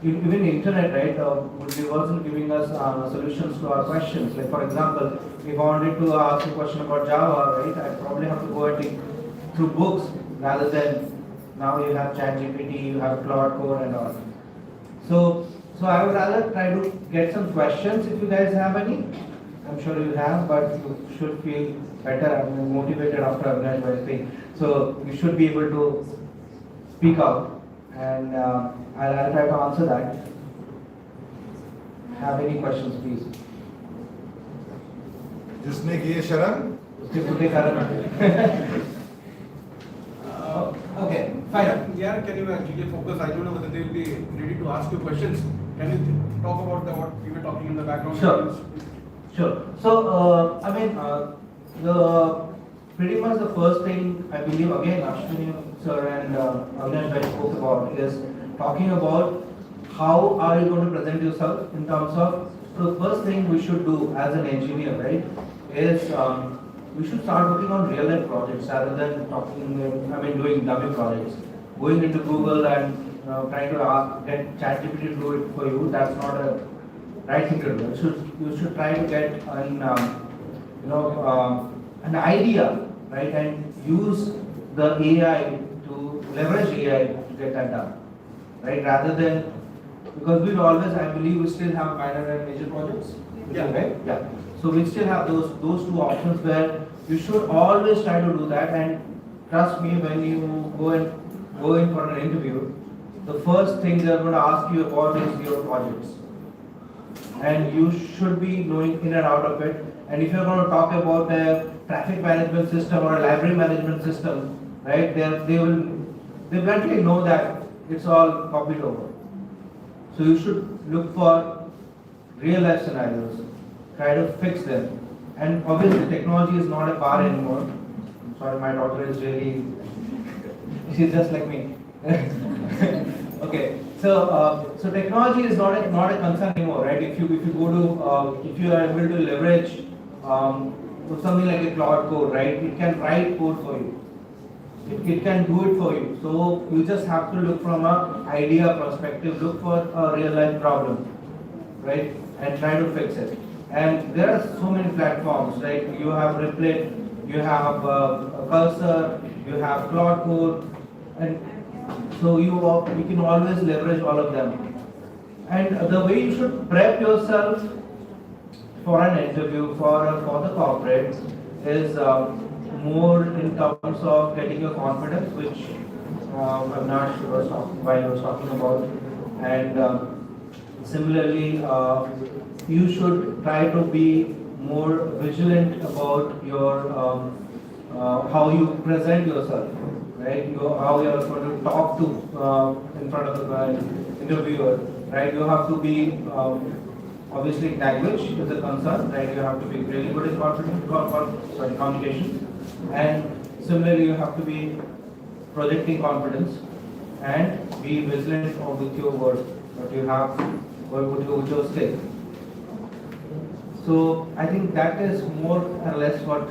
even internet, right? It wasn't giving us solutions to our questions. Like for example, if I wanted to ask a question about Java, right, I'd probably have to go at it through books rather than now you have ChatGPT, you have Claude Code and all. So I would rather try to get some questions if you guys have any. I'm sure you have, but you should feel better and motivated after Avinash Bhai's thing. So you should be able to speak out, and I'll try to answer that. Have any questions, please? जिसने किए शरण उसके बुद्धि कारण Okay, fine. Yeah, can you actually focus? I don't know whether they will be ready to ask you questions. Can you talk about what we were talking in the background? Sure. So, I mean, pretty much the first thing I believe again Ashwini sir and Avinash Bhai spoke about is talking about how are you going to present yourself in terms of. So the first thing we should do as an engineer, right, is we should start working on real life projects rather than doing dummy projects. Going into Google and trying to get ChatGPT to do it for you, that's not a right thing to do. You should try to get an idea, right, and use the AI to leverage AI to get that done, right, rather than, because we always, I believe, we still have minor and major projects. Yeah. Right? Yeah. So we still have those two options where you should always try to do that. And trust me, when you go in for an interview, the first thing they're going to ask you about is your projects, and you should be knowing in and out of it. And if you're going to talk about a traffic management system or a library management system, right, they eventually know that it's all copied over. So you should look for real life scenarios, try to fix them. And obviously technology is not a bar anymore. I'm sorry, my daughter is really, she's just like me. Okay, so technology is not a concern anymore, right? If you go to if you are able to leverage something like a Claude Code, right? It can write code for you. It can do it for you. So you just have to look from an idea perspective, look for a real life problem, right? And try to fix it. And there are so many platforms, right? You have Replit, you have Cursor, you have Claude Code, and so you can always leverage all of them. And the way you should prep yourself for an interview for the corporate is more in terms of getting your confidence, which Avinash was talking about, and similarly you should try to be more vigilant about your how you present yourself, right? How you are going to talk to in front of the interviewer, right? You have to be obviously language is a concern, right? You have to be really good in communication, and similarly you have to be projecting confidence and be vigilant with your words, what you have, with your skill. So I think that is more or less what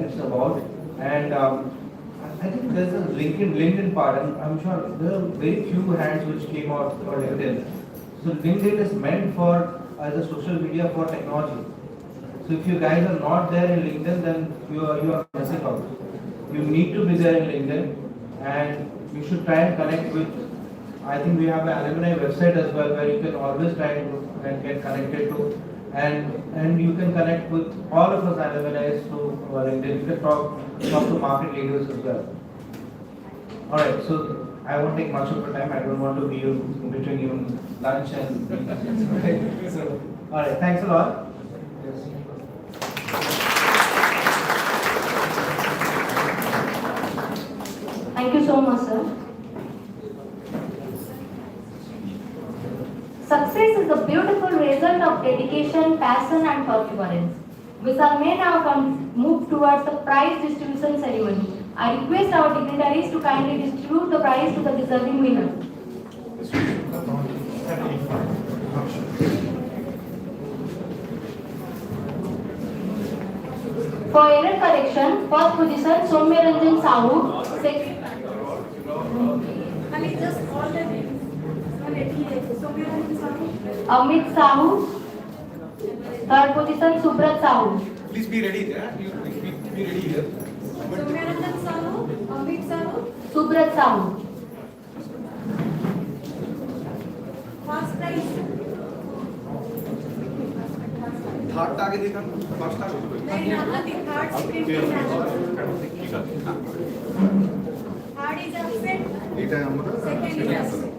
it's about. And I think there's a LinkedIn part, and I'm sure there are very few hands which came out for LinkedIn. So LinkedIn is meant for as a social media for technology. So if you guys are not there in LinkedIn, then you are missing out. You need to be there in LinkedIn, and you should try and connect with. I think we have an alumni website as well where you can always try and get connected to, and you can connect with all of us alumni through LinkedIn. You can talk to market leaders as well. All right, so I won't take much of your time. I don't want to be in between you lunch and so, all right, thanks a lot. Thank you so much, sir. Success is the beautiful result of dedication, passion, and perseverance. We shall may now move towards the prize distribution ceremony. I request our dignitaries to kindly distribute the prize to the deserving winner. For error correction, first position Soumyaranjan Sahu, second. Amit Sahu, third position Subrat Sahu. Please be ready there. Be ready here. Soumyaranjan Sahu, Amit Sahu, Subrat Sahu. first prize. Third आगे देखा, first आगे. नहीं ना, third, second, third is absent. এটা আমরা Second is absent.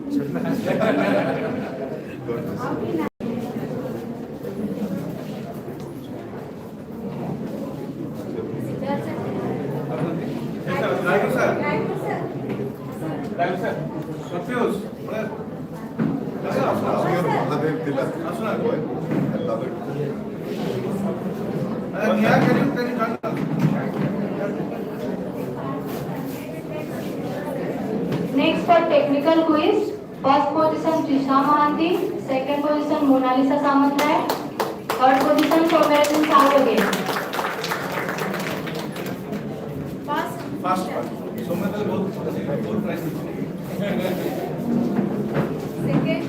Thank you, sir. Thank you, sir. Thank you, sir. Confused. Mahadev Tilak. I love it. Can you turn down? Next for technical quiz, first position Trishna Mahanti, second position Monalisa Samantrai, third position Soumyaranjan Sahu again. Fast. So many both prices. Second.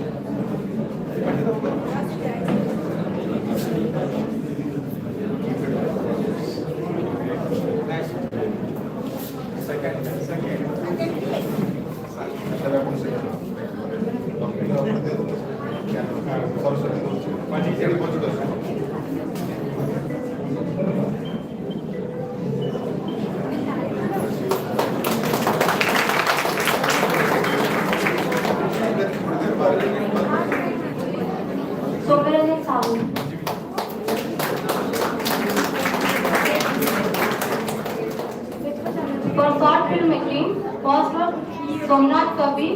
Soumyaranjan Sahu. For short filmmaking, first was Somnath Kavi,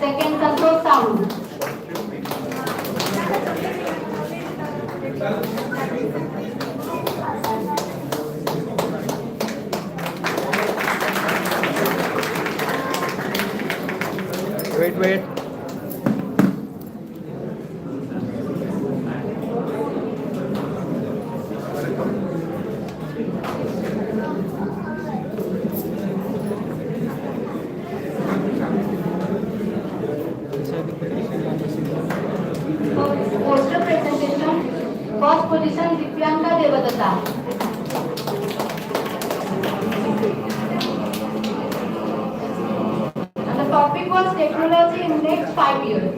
second Santosh Sahu. Wait. Poster presentation, first position Divyanka Devadatta. And the topic was technology in next 5 years.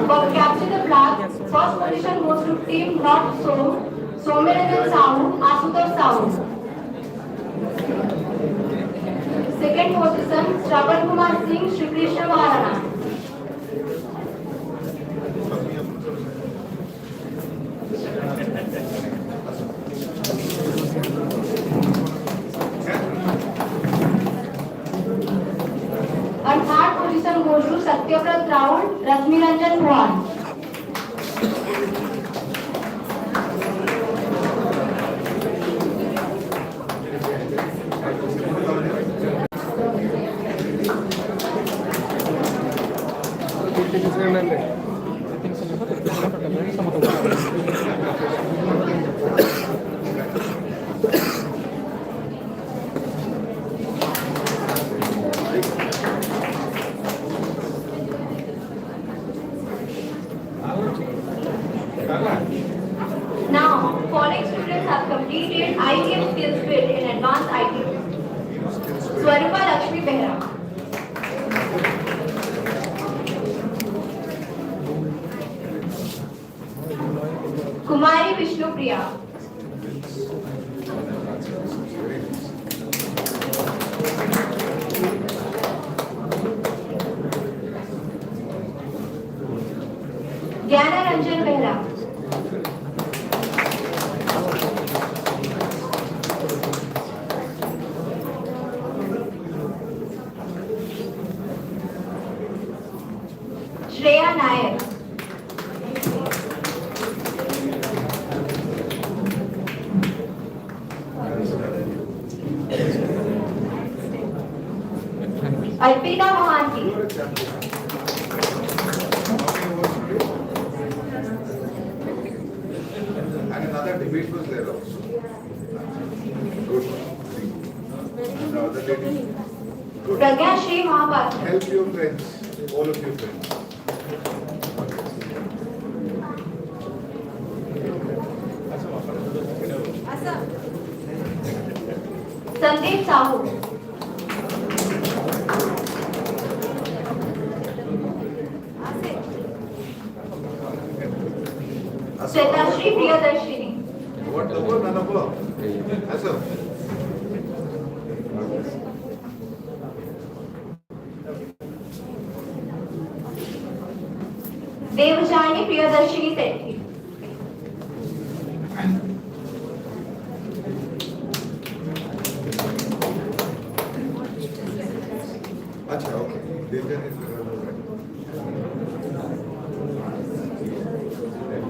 For capture the flag, first position goes to team not so Soumyaranjan Sahu, Asutosh Sahu. Second position, Shravan Kumar Singh, Shri Krishna Maharana. And third position goes to Satyavrat Raul, Rasmi Ranjan Mohan. Now, following students have completed ITM skills field in advanced ITM. Swarupa Lakshmi Behra. Kumari Vishnu Priya. Gyana Ranjan Behra. Shreya Nayak. Alpita Mohanty. And another debate was there also. Good. And the other lady. Good. Pragya Shri Mahapatra. Help your friends, all of your friends. Sandeep Sahu. Shretashri Priyadarshini. What number? None above. Asaf. Devjani Priyadarshini Sethi. Acha, okay. Devjan is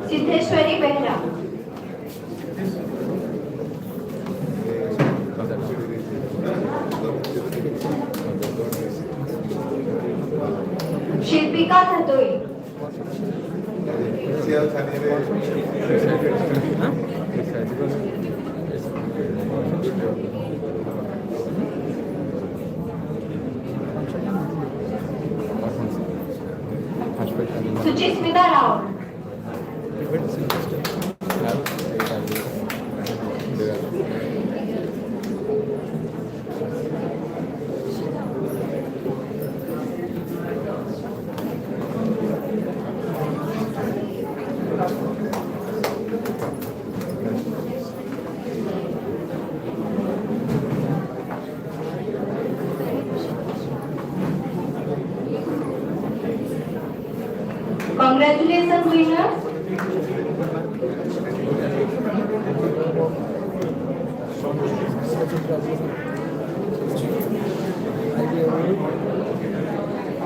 Siddheshwari Behra. Shilpika Thatoi. Suchismita Rao. Congratulations, winners.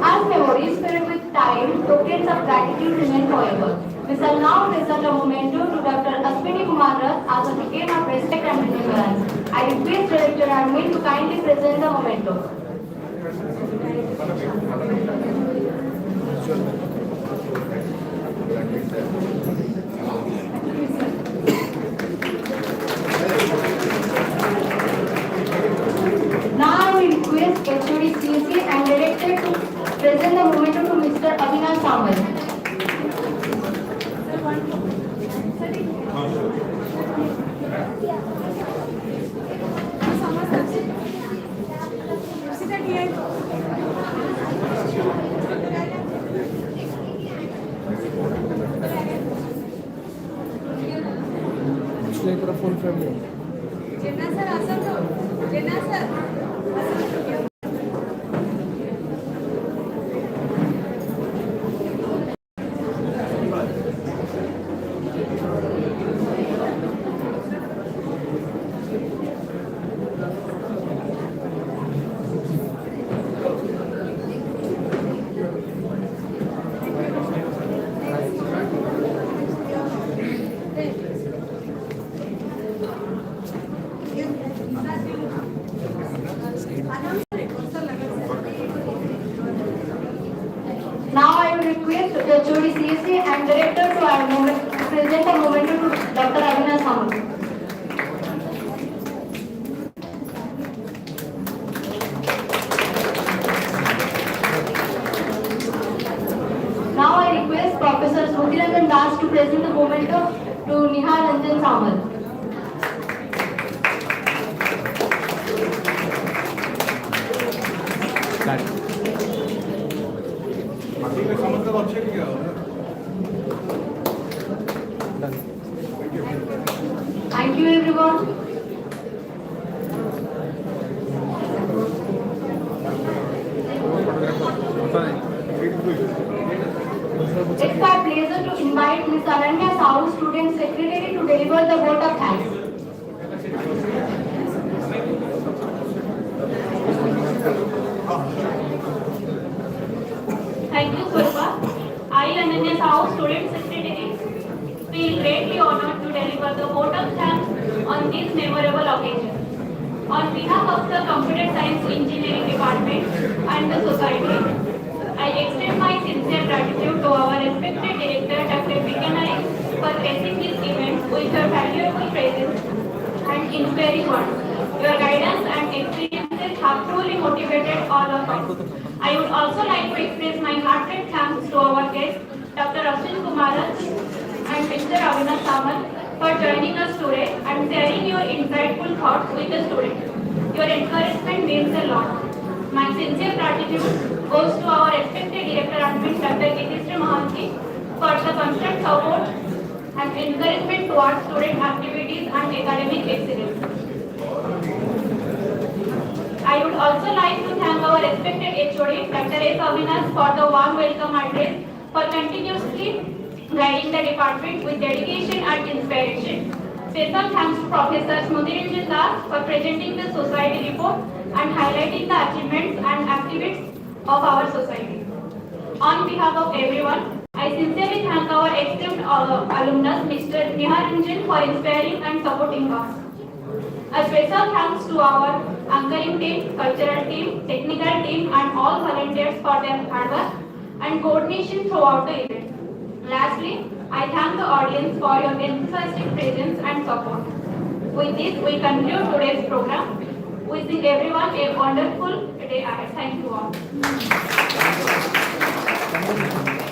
As memories filled with time, tokens of gratitude remain forever. We shall now present a memento to Dr. Ashwini Kumar Rath as a token of respect and remembrance. I request Director Admin to kindly present the memento. Now I request HOD CC and Director to present the memento to Mr. Abhinav Samal. full family. Jenna sir, Dr. Avinash Samant. Now I request Professor Smrutiranjan Das to present the memento to Nihal Ranjan Samal. Thank you everyone. It's my pleasure to invite Ms. Ananya Sahu, Student Secretary, to deliver the vote of thanks. Thank you, Surpa. I, Ananya Sahu, Student Secretary, feel greatly honored to deliver the vote of thanks on this memorable occasion. On behalf of the Computer Science Engineering Department and the society, I extend my sincere gratitude to our respected Director, Dr. Dhenkanal, for gracing this event with her valuable presence and inspiring words. Your guidance and experiences have truly motivated all of us. I would also like to express my heartfelt thanks to our guests, Dr. Ashwin Kumaran and Mr. Avinash Samal, for joining us today and sharing your insightful thoughts with the students. Your encouragement means a lot. My sincere gratitude goes to our respected Director Admin, Dr. for the constant support and encouragement towards student activities and academic excellence. I would also like to thank our respected HOD, Dr. S. Avinash, for the warm welcome address, for continuously guiding the department with dedication and inspiration. Special thanks to Professor Smrutiranjan Das for presenting the society report and highlighting the achievements and activities of our society. On behalf of everyone, I sincerely thank our esteemed alumnus, Mr. Niharanjan, for inspiring and supporting us. A special thanks to our anchoring team, cultural team, technical team, and all volunteers for their hard work and coordination throughout the event. Lastly, I thank the audience for your enthusiastic presence and support. With this, we conclude today's program. Wishing everyone a wonderful day ahead. Thank you all.